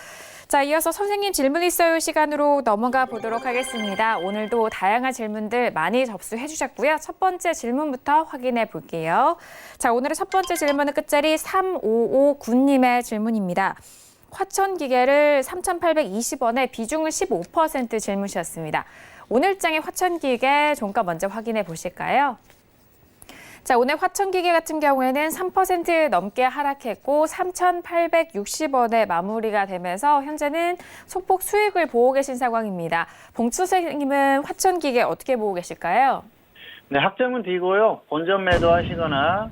자, 이어서 선생님 질문 있어요 시간으로 넘어가 보도록 하겠습니다. 오늘도 다양한 질문들 많이 접수해 주셨고요. 첫 번째 질문부터 확인해 볼게요. 자, 오늘의 첫 번째 질문은 끝자리 3559님의 질문입니다. 화천기계를 3,820원에 비중은 15% 질문 주셨습니다. 오늘장의 화천기계 종가 먼저 확인해 보실까요? 자, 오늘 화천기계 같은 경우에는 3% 넘게 하락했고 3,860원에 마무리가 되면서 현재는 소폭 수익을 보고 계신 상황입니다. 봉투 선생님은 화천기계 어떻게 보고 계실까요? 네, 학점은 D고요. 본전 매도하시거나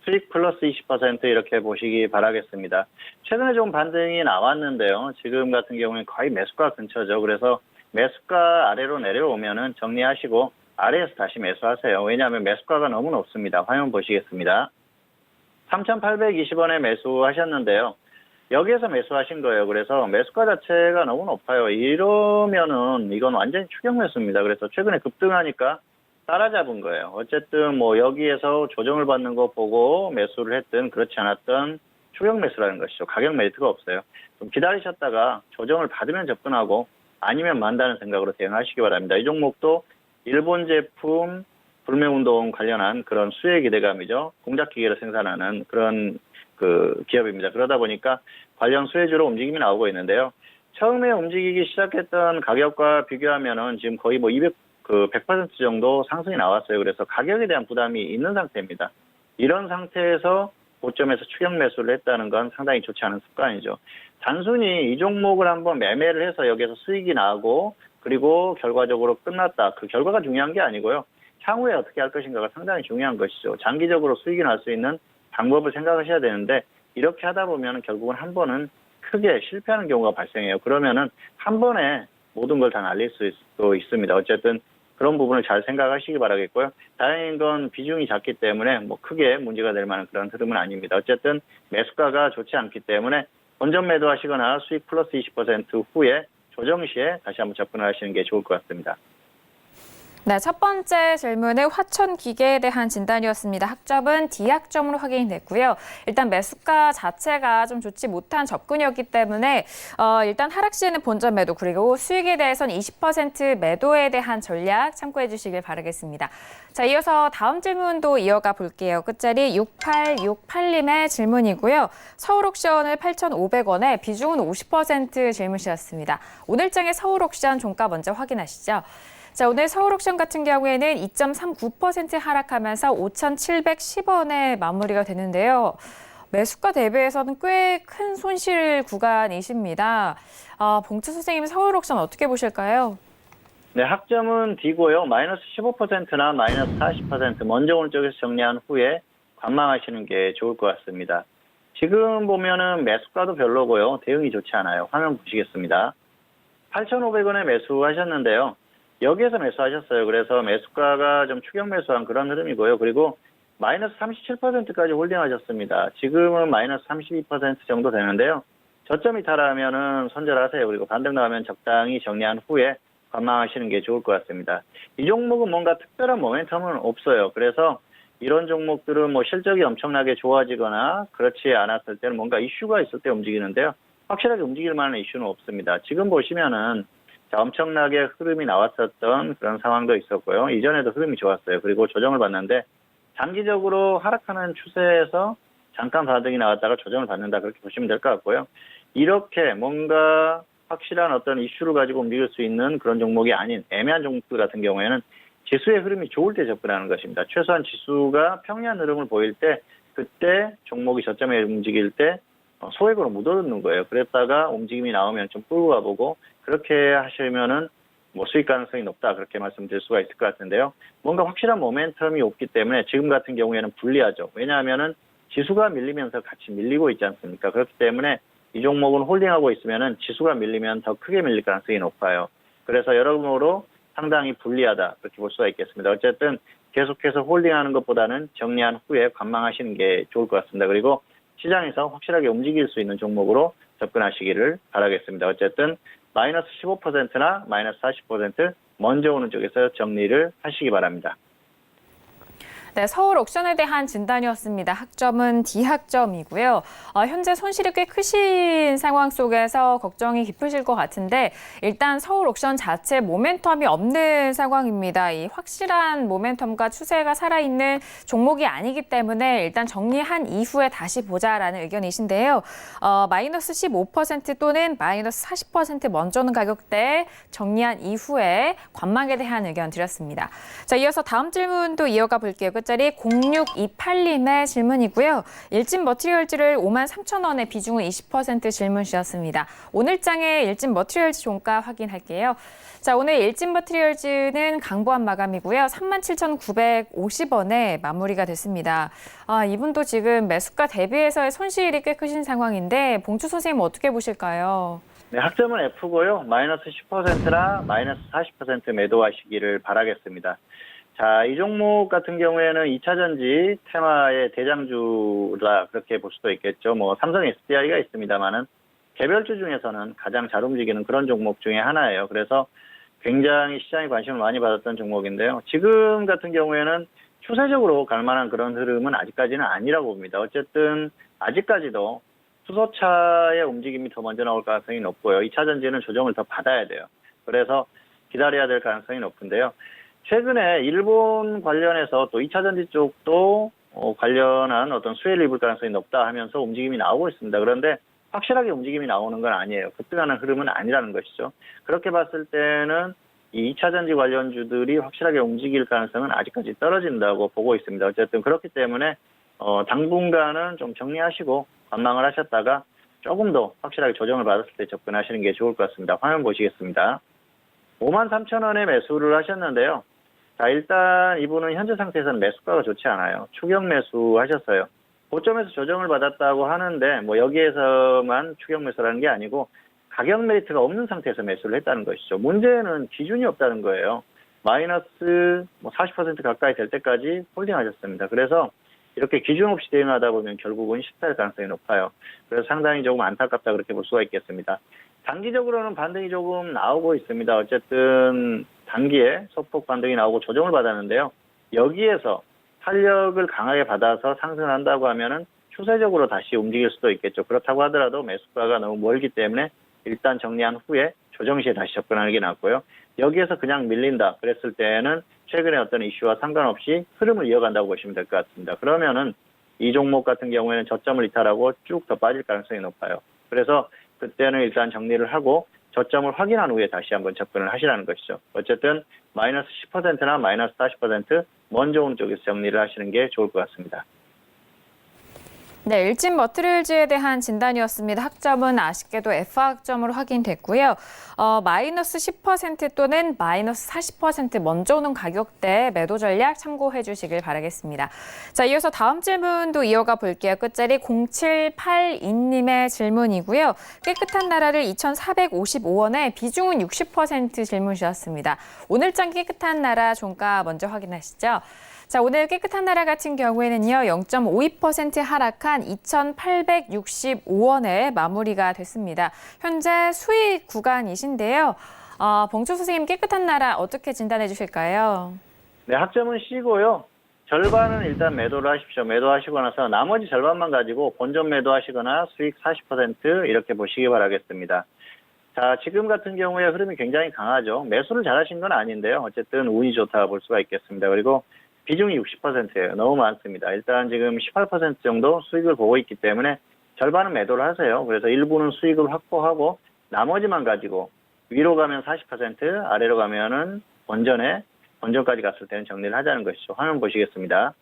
수익 플러스 20% 이렇게 보시기 바라겠습니다. 최근에 좀 반등이 나왔는데요. 지금 같은 경우는 거의 매수가 근처죠. 그래서 매수가 아래로 내려오면은 정리하시고 아래에서 다시 매수하세요. 왜냐하면 매수가가 너무 높습니다. 화면 보시겠습니다. 3,820원에 매수하셨는데요. 여기에서 매수하신 거예요. 그래서 매수가 자체가 너무 높아요. 이러면은 이건 완전히 추격 매수입니다. 그래서 최근에 급등하니까 따라잡은 거예요. 어쨌든 뭐 여기에서 조정을 받는 거 보고 매수를 했든 그렇지 않았든 추격 매수라는 것이죠. 가격 메리트가 없어요. 좀 기다리셨다가 조정을 받으면 접근하고 아니면 만다는 생각으로 대응하시기 바랍니다. 이 종목도 일본 제품 불매운동 관련한 그런 수혜 기대감이죠. 공작기계를 생산하는 그런 기업입니다. 그러다 보니까 관련 수혜주로 움직임이 나오고 있는데요. 처음에 움직이기 시작했던 가격과 비교하면은 지금 거의 뭐 100% 정도 상승이 나왔어요. 그래서 가격에 대한 부담이 있는 상태입니다. 이런 상태에서 고점에서 추격 매수를 했다는 건 상당히 좋지 않은 습관이죠. 단순히 이 종목을 한번 매매를 해서 여기서 수익이 나고 그리고 결과적으로 끝났다. 그 결과가 중요한 게 아니고요. 향후에 어떻게 할 것인가가 상당히 중요한 것이죠. 장기적으로 수익이 날 수 있는 방법을 생각하셔야 되는데 이렇게 하다 보면 결국은 한 번은 크게 실패하는 경우가 발생해요. 그러면은 한 번에 모든 걸 다 날릴 수도 있습니다. 어쨌든 그런 부분을 잘 생각하시기 바라겠고요. 다행인 건 비중이 작기 때문에 뭐 크게 문제가 될 만한 그런 흐름은 아닙니다. 어쨌든 매수가가 좋지 않기 때문에 본전 매도하시거나 수익 플러스 20% 후에 조정 시에 다시 한번 접근을 하시는 게 좋을 것 같습니다. 네, 첫 번째 질문은 화천기계에 대한 진단이었습니다. 학점은 D학점으로 확인이 됐고요. 일단 매수가 자체가 좀 좋지 못한 접근이었기 때문에 일단 하락 시에는 본전 매도 그리고 수익에 대해서는 20% 매도에 대한 전략 참고해 주시길 바라겠습니다. 자, 이어서 다음 질문도 이어가 볼게요. 끝자리 6868님의 질문이고요. 서울옥션을 8,500원에 비중은 50% 질문 주셨습니다. 오늘장의 서울옥션 종가 먼저 확인하시죠. 자, 오늘 서울옥션 같은 경우에는 2.39% 하락하면서 5,710원에 마무리가 되는데요. 매수가 대비해서는 꽤 큰 손실 구간이십니다. 봉투 선생님, 서울옥션 어떻게 보실까요? 네, 학점은 D고요. 마이너스 15%나 마이너스 40% 먼저 오른쪽에서 정리한 후에 관망하시는 게 좋을 것 같습니다. 지금 보면은 매수가도 별로고요. 대응이 좋지 않아요. 화면 보시겠습니다. 8,500원에 매수하셨는데요. 여기에서 매수하셨어요. 그래서 매수가가 좀 추격 매수한 그런 흐름이고요. 그리고 마이너스 37%까지 홀딩하셨습니다. 지금은 마이너스 32% 정도 되는데요. 저점이 타라면은 손절하세요. 그리고 반등 나오면 적당히 정리한 후에 관망하시는 게 좋을 것 같습니다. 이 종목은 뭔가 특별한 모멘텀은 없어요. 그래서 이런 종목들은 뭐 실적이 엄청나게 좋아지거나 그렇지 않았을 때는 뭔가 이슈가 있을 때 움직이는데요. 확실하게 움직일 만한 이슈는 없습니다. 지금 보시면은 엄청나게 흐름이 나왔었던 그런 상황도 있었고요. 이전에도 흐름이 좋았어요. 그리고 조정을 받는데 장기적으로 하락하는 추세에서 잠깐 반등이 나왔다가 조정을 받는다 그렇게 보시면 될 것 같고요. 이렇게 뭔가 확실한 어떤 이슈를 가지고 움직일 수 있는 그런 종목이 아닌 애매한 종목들 같은 경우에는 지수의 흐름이 좋을 때 접근하는 것입니다. 최소한 지수가 평이한 흐름을 보일 때 그때 종목이 저점에 움직일 때 소액으로 묻어두는 거예요. 그랬다가 움직임이 나오면 좀 끌고 가보고 그렇게 하시면은 뭐 수익 가능성이 높다 그렇게 말씀드릴 수가 있을 것 같은데요. 뭔가 확실한 모멘텀이 없기 때문에 지금 같은 경우에는 불리하죠. 왜냐하면은 지수가 밀리면서 같이 밀리고 있지 않습니까? 그렇기 때문에 이 종목은 홀딩하고 있으면은 지수가 밀리면 더 크게 밀릴 가능성이 높아요. 그래서 여러모로 상당히 불리하다 그렇게 볼 수가 있겠습니다. 어쨌든 계속해서 홀딩하는 것보다는 정리한 후에 관망하시는 게 좋을 것 같습니다. 그리고 시장에서 확실하게 움직일 수 있는 종목으로 접근하시기를 바라겠습니다. 어쨌든 마이너스 15%나 마이너스 40% 먼저 오는 쪽에서 정리를 하시기 바랍니다. 네, 서울 옥션에 대한 진단이었습니다. 학점은 D학점이고요. 현재 손실이 꽤 크신 상황 속에서 걱정이 깊으실 것 같은데 일단 서울 옥션 자체 모멘텀이 없는 상황입니다. 이 확실한 모멘텀과 추세가 살아있는 종목이 아니기 때문에 일단 정리한 이후에 다시 보자라는 의견이신데요. 마이너스 15% 또는 마이너스 40% 먼저 오는 가격대 정리한 이후에 관망에 대한 의견 드렸습니다. 자, 이어서 다음 질문도 이어가 볼게요. 끝자리 0628님의 질문이고요. 일진 머티리얼즈를 53,000원에 비중은 20% 질문 주셨습니다. 오늘 장의 일진 머티리얼즈 종가 확인할게요. 자, 오늘 일진 머티리얼즈는 강보한 마감이고요. 37,950원에 마무리가 됐습니다. 이분도 지금 매수가 대비해서의 손실이 꽤 크신 상황인데 봉추 선생님 어떻게 보실까요? 네, 학점은 F고요. 마이너스 10%나 마이너스 40% 매도하시기를 바라겠습니다. 자, 이 종목 같은 경우에는 2차전지 테마의 대장주라 그렇게 볼 수도 있겠죠. 뭐 삼성 SDI가 있습니다만은 개별주 중에서는 가장 잘 움직이는 그런 종목 중에 하나예요. 그래서 굉장히 시장에 관심을 많이 받았던 종목인데요. 지금 같은 경우에는 추세적으로 갈 만한 그런 흐름은 아직까지는 아니라고 봅니다. 어쨌든 아직까지도 수소차의 움직임이 더 먼저 나올 가능성이 높고요. 2차전지는 조정을 더 받아야 돼요. 그래서 기다려야 될 가능성이 높은데요. 최근에 일본 관련해서 또 2차전지 쪽도 관련한 어떤 수혜를 입을 가능성이 높다 하면서 움직임이 나오고 있습니다. 그런데 확실하게 움직임이 나오는 건 아니에요. 급등하는 흐름은 아니라는 것이죠. 그렇게 봤을 때는 이 2차전지 관련주들이 확실하게 움직일 가능성은 아직까지 떨어진다고 보고 있습니다. 어쨌든 그렇기 때문에 당분간은 좀 정리하시고 관망을 하셨다가 조금 더 확실하게 조정을 받았을 때 접근하시는 게 좋을 것 같습니다. 화면 보시겠습니다. 53,000원에 매수를 하셨는데요. 자, 일단 이분은 현재 상태에서는 매수가가 좋지 않아요. 추격 매수 하셨어요. 고점에서 조정을 받았다고 하는데 뭐 여기에서만 추격 매수라는 게 아니고 가격 메리트가 없는 상태에서 매수를 했다는 것이죠. 문제는 기준이 없다는 거예요. 마이너스 40% 가까이 될 때까지 홀딩하셨습니다. 그래서 이렇게 기준 없이 대응하다 보면 결국은 실패할 가능성이 높아요. 그래서 상당히 조금 안타깝다 그렇게 볼 수가 있겠습니다. 단기적으로는 반등이 조금 나오고 있습니다. 어쨌든 단기에 소폭 반등이 나오고 조정을 받았는데요. 여기에서 탄력을 강하게 받아서 상승한다고 하면은 추세적으로 다시 움직일 수도 있겠죠. 그렇다고 하더라도 매수가가 너무 멀기 때문에 일단 정리한 후에 조정 시에 다시 접근하는 게 낫고요. 여기에서 그냥 밀린다 그랬을 때는 최근에 어떤 이슈와 상관없이 흐름을 이어간다고 보시면 될 것 같습니다. 그러면은 이 종목 같은 경우에는 저점을 이탈하고 쭉 더 빠질 가능성이 높아요. 그래서 그때는 일단 정리를 하고 저점을 확인한 후에 다시 한번 접근을 하시라는 것이죠. 어쨌든 마이너스 10%나 마이너스 40% 먼저 오는 쪽에서 정리를 하시는 게 좋을 것 같습니다. 네, 일진 머티리얼즈에 대한 진단이었습니다. 학점은 아쉽게도 F학점으로 확인됐고요. 마이너스 10% 또는 마이너스 40% 먼저 오는 가격대 매도 전략 참고해 주시길 바라겠습니다. 자, 이어서 다음 질문도 이어가 볼게요. 끝자리 0782님의 질문이고요. 깨끗한 나라를 2,455원에 비중은 60% 질문 주셨습니다. 오늘장 깨끗한 나라 종가 먼저 확인하시죠. 자, 오늘 깨끗한 나라 같은 경우에는요, 0.52% 하락한 2,865원에 마무리가 됐습니다. 현재 수익 구간이신데요. 봉주 선생님, 깨끗한 나라 어떻게 진단해 주실까요? 네, 학점은 C고요. 절반은 일단 매도를 하십시오. 매도하시고 나서 나머지 절반만 가지고 본전 매도하시거나 수익 40% 이렇게 보시기 바라겠습니다. 자, 지금 같은 경우에 흐름이 굉장히 강하죠. 매수를 잘하신 건 아닌데요. 어쨌든 운이 좋다 볼 수가 있겠습니다. 그리고 비중이 60%예요. 너무 많습니다. 일단 지금 18% 정도 수익을 보고 있기 때문에 절반은 매도를 하세요. 그래서 일부는 수익을 확보하고 나머지만 가지고 위로 가면 40%, 아래로 가면은 본전까지 갔을 때는 정리를 하자는 것이죠. 화면 보시겠습니다.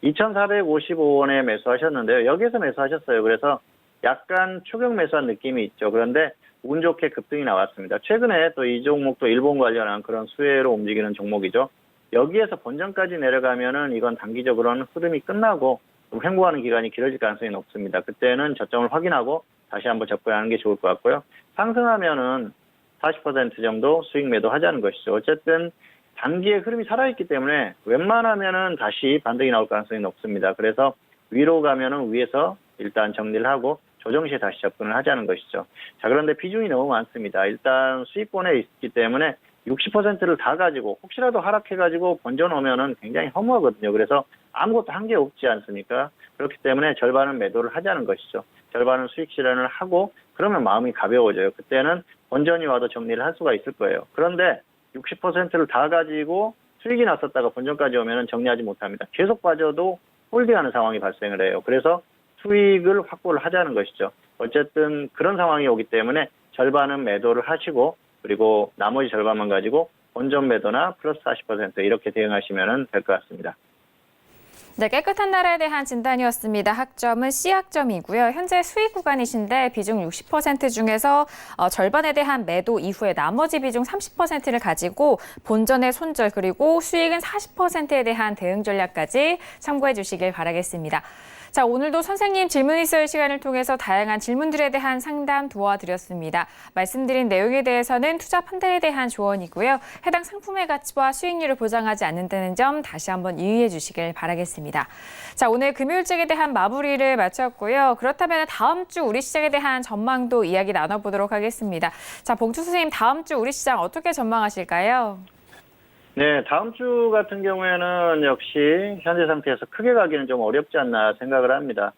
2,455원에 매수하셨는데요. 여기에서 매수하셨어요. 그래서 약간 추격 매수한 느낌이 있죠. 그런데 운 좋게 급등이 나왔습니다. 최근에 또 이 종목도 일본 관련한 그런 수혜로 움직이는 종목이죠. 여기에서 본전까지 내려가면은 이건 단기적으로는 흐름이 끝나고 좀 횡보하는 기간이 길어질 가능성이 높습니다. 그때는 저점을 확인하고 다시 한번 접근하는 게 좋을 것 같고요. 상승하면은 40% 정도 수익 매도하자는 것이죠. 어쨌든 단기의 흐름이 살아있기 때문에 웬만하면은 다시 반등이 나올 가능성이 높습니다. 그래서 위로 가면은 위에서 일단 정리를 하고 조정 시에 다시 접근을 하자는 것이죠. 자, 그런데 비중이 너무 많습니다. 일단 수익권에 있기 때문에 60%를 다 가지고 혹시라도 하락해가지고 번져놓으면은 굉장히 허무하거든요. 그래서 아무것도 한 게 없지 않습니까? 그렇기 때문에 절반은 매도를 하자는 것이죠. 절반은 수익 실현을 하고 그러면 마음이 가벼워져요. 그때는 번전이 와도 정리를 할 수가 있을 거예요. 그런데 60%를 다 가지고 수익이 났었다가 본전까지 오면 정리하지 못합니다. 계속 빠져도 홀딩하는 상황이 발생을 해요. 그래서 수익을 확보를 하자는 것이죠. 어쨌든 그런 상황이 오기 때문에 절반은 매도를 하시고 그리고 나머지 절반만 가지고 본전 매도나 플러스 40% 이렇게 대응하시면 될 것 같습니다. 네, 깨끗한 나라에 대한 진단이었습니다. 학점은 C학점이고요. 현재 수익 구간이신데 비중 60% 중에서 절반에 대한 매도 이후에 나머지 비중 30%를 가지고 본전의 손절 그리고 수익은 40%에 대한 대응 전략까지 참고해 주시길 바라겠습니다. 자, 오늘도 선생님 질문 있을 시간을 통해서 다양한 질문들에 대한 상담 도와드렸습니다. 말씀드린 내용에 대해서는 투자 판단에 대한 조언이고요. 해당 상품의 가치와 수익률을 보장하지 않는다는 점 다시 한번 유의해 주시길 바라겠습니다. 자, 오늘 금요일증에 대한 마무리를 마쳤고요. 그렇다면 다음 주 우리 시장에 대한 전망도 이야기 나눠보도록 하겠습니다. 자, 봉투 선생님, 다음 주 우리 시장 어떻게 전망하실까요? 네, 다음 주 같은 경우에는 역시 현재 상태에서 크게 가기는 좀 어렵지 않나 생각을 합니다.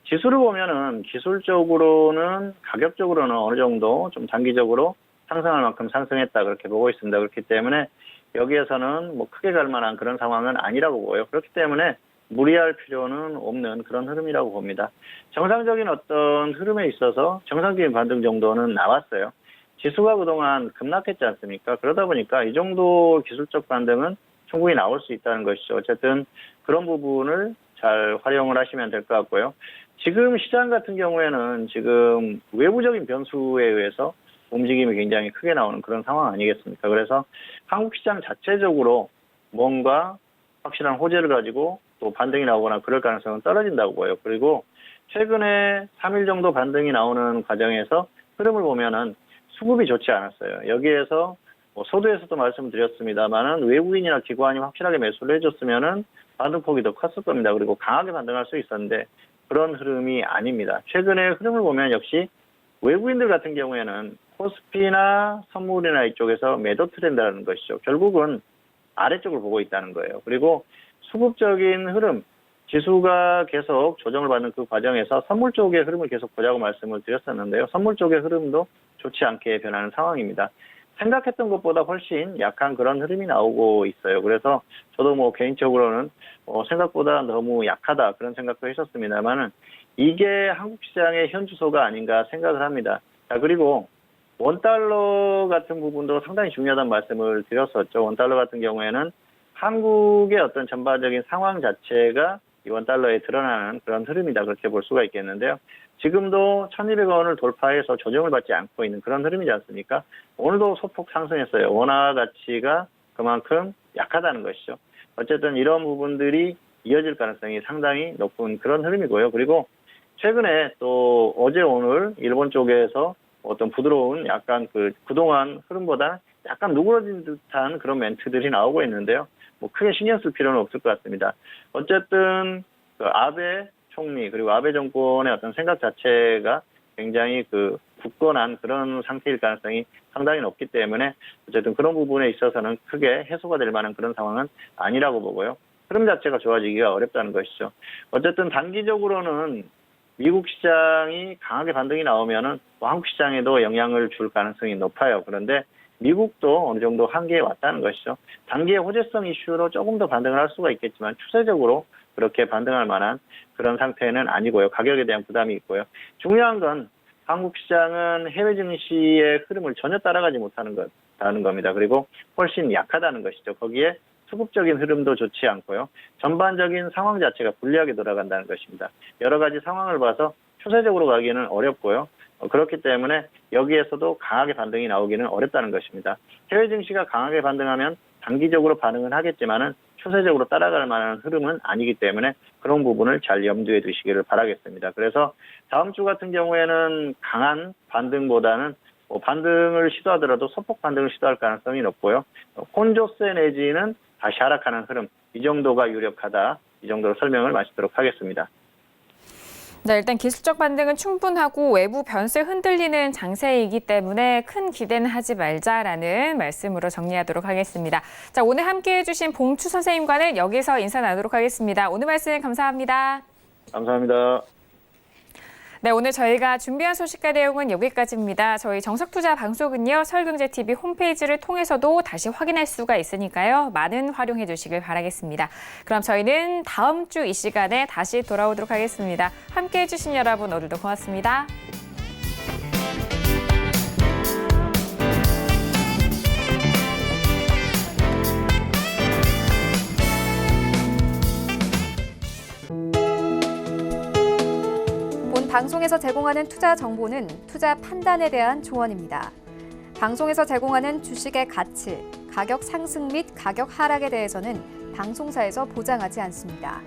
지수를 보면은 기술적으로는 가격적으로는 어느 정도 좀 단기적으로 상승할 만큼 상승했다 그렇게 보고 있습니다. 그렇기 때문에 여기에서는 뭐 크게 갈 만한 그런 상황은 아니라고 보고요. 그렇기 때문에 무리할 필요는 없는 그런 흐름이라고 봅니다. 정상적인 어떤 흐름에 있어서 정상적인 반등 정도는 나왔어요. 지수가 그동안 급락했지 않습니까? 그러다 보니까 이 정도 기술적 반등은 충분히 나올 수 있다는 것이죠. 어쨌든 그런 부분을 잘 활용을 하시면 될 것 같고요. 지금 시장 같은 경우에는 지금 외부적인 변수에 의해서 움직임이 굉장히 크게 나오는 그런 상황 아니겠습니까? 그래서 한국 시장 자체적으로 뭔가 확실한 호재를 가지고 또 반등이 나오거나 그럴 가능성은 떨어진다고 보여요. 그리고 최근에 3일 정도 반등이 나오는 과정에서 흐름을 보면은 수급이 좋지 않았어요. 여기에서 소두에서도 말씀드렸습니다만은 외국인이나 기관이 확실하게 매수를 해줬으면은 반등폭이 더 컸을 겁니다. 그리고 강하게 반등할 수 있었는데 그런 흐름이 아닙니다. 최근에 흐름을 보면 역시 외국인들 같은 경우에는 코스피나 선물이나 이쪽에서 매도 트렌드라는 것이죠. 결국은 아래쪽을 보고 있다는 거예요. 그리고 수급적인 흐름, 지수가 계속 조정을 받는 그 과정에서 선물 쪽의 흐름을 계속 보자고 말씀을 드렸었는데요. 선물 쪽의 흐름도 좋지 않게 변하는 상황입니다. 생각했던 것보다 훨씬 약한 그런 흐름이 나오고 있어요. 그래서 저도 뭐 개인적으로는 생각보다 너무 약하다 그런 생각도 했었습니다만은 이게 한국 시장의 현주소가 아닌가 생각을 합니다. 자, 그리고 원달러 같은 부분도 상당히 중요하다는 말씀을 드렸었죠. 원달러 같은 경우에는 한국의 어떤 전반적인 상황 자체가 이 원달러에 드러나는 그런 흐름이다 그렇게 볼 수가 있겠는데요. 지금도 1,200원을 돌파해서 조정을 받지 않고 있는 그런 흐름이지 않습니까? 오늘도 소폭 상승했어요. 원화 가치가 그만큼 약하다는 것이죠. 어쨌든 이런 부분들이 이어질 가능성이 상당히 높은 그런 흐름이고요. 그리고 최근에 또 어제 오늘 일본 쪽에서 어떤 부드러운 약간 그동안 흐름보다 약간 누그러진 듯한 그런 멘트들이 나오고 있는데요. 뭐 크게 신경 쓸 필요는 없을 것 같습니다. 어쨌든 아베 총리 그리고 아베 정권의 어떤 생각 자체가 굉장히 굳건한 그런 상태일 가능성이 상당히 높기 때문에 어쨌든 그런 부분에 있어서는 크게 해소가 될 만한 그런 상황은 아니라고 보고요. 흐름 자체가 좋아지기가 어렵다는 것이죠. 어쨌든 단기적으로는 미국 시장이 강하게 반등이 나오면은 한국 시장에도 영향을 줄 가능성이 높아요. 그런데 미국도 어느 정도 한계에 왔다는 것이죠. 단기의 호재성 이슈로 조금 더 반등을 할 수가 있겠지만 추세적으로 그렇게 반등할 만한 그런 상태는 아니고요. 가격에 대한 부담이 있고요. 중요한 건 한국 시장은 해외 증시의 흐름을 전혀 따라가지 못하는 겁니다. 그리고 훨씬 약하다는 것이죠. 거기에 수급적인 흐름도 좋지 않고요. 전반적인 상황 자체가 불리하게 돌아간다는 것입니다. 여러 가지 상황을 봐서 추세적으로 가기는 어렵고요. 그렇기 때문에 여기에서도 강하게 반등이 나오기는 어렵다는 것입니다. 해외 증시가 강하게 반등하면 단기적으로 반응은 하겠지만은 추세적으로 따라갈 만한 흐름은 아니기 때문에 그런 부분을 잘 염두에 두시기를 바라겠습니다. 그래서 다음 주 같은 경우에는 강한 반등보다는 반등을 시도하더라도 소폭 반등을 시도할 가능성이 높고요. 혼조세 내지는 다시 하락하는 흐름, 이 정도가 유력하다. 이 정도로 설명을 마치도록 하겠습니다. 네, 일단 기술적 반등은 충분하고 외부 변수에 흔들리는 장세이기 때문에 큰 기대는 하지 말자라는 말씀으로 정리하도록 하겠습니다. 자, 오늘 함께해 주신 봉추 선생님과는 여기서 인사 나누도록 하겠습니다. 오늘 말씀 감사합니다. 감사합니다. 네, 오늘 저희가 준비한 소식과 내용은 여기까지입니다. 저희 정석투자 방송은요, 서울경제TV 홈페이지를 통해서도 다시 확인할 수가 있으니까요. 많은 활용해 주시길 바라겠습니다. 그럼 저희는 다음 주 이 시간에 다시 돌아오도록 하겠습니다. 함께해 주신 여러분 오늘도 고맙습니다. 본 방송에서 제공하는 투자 정보는 투자 판단에 대한 조언입니다. 방송에서 제공하는 주식의 가치, 가격 상승 및 가격 하락에 대해서는 방송사에서 보장하지 않습니다.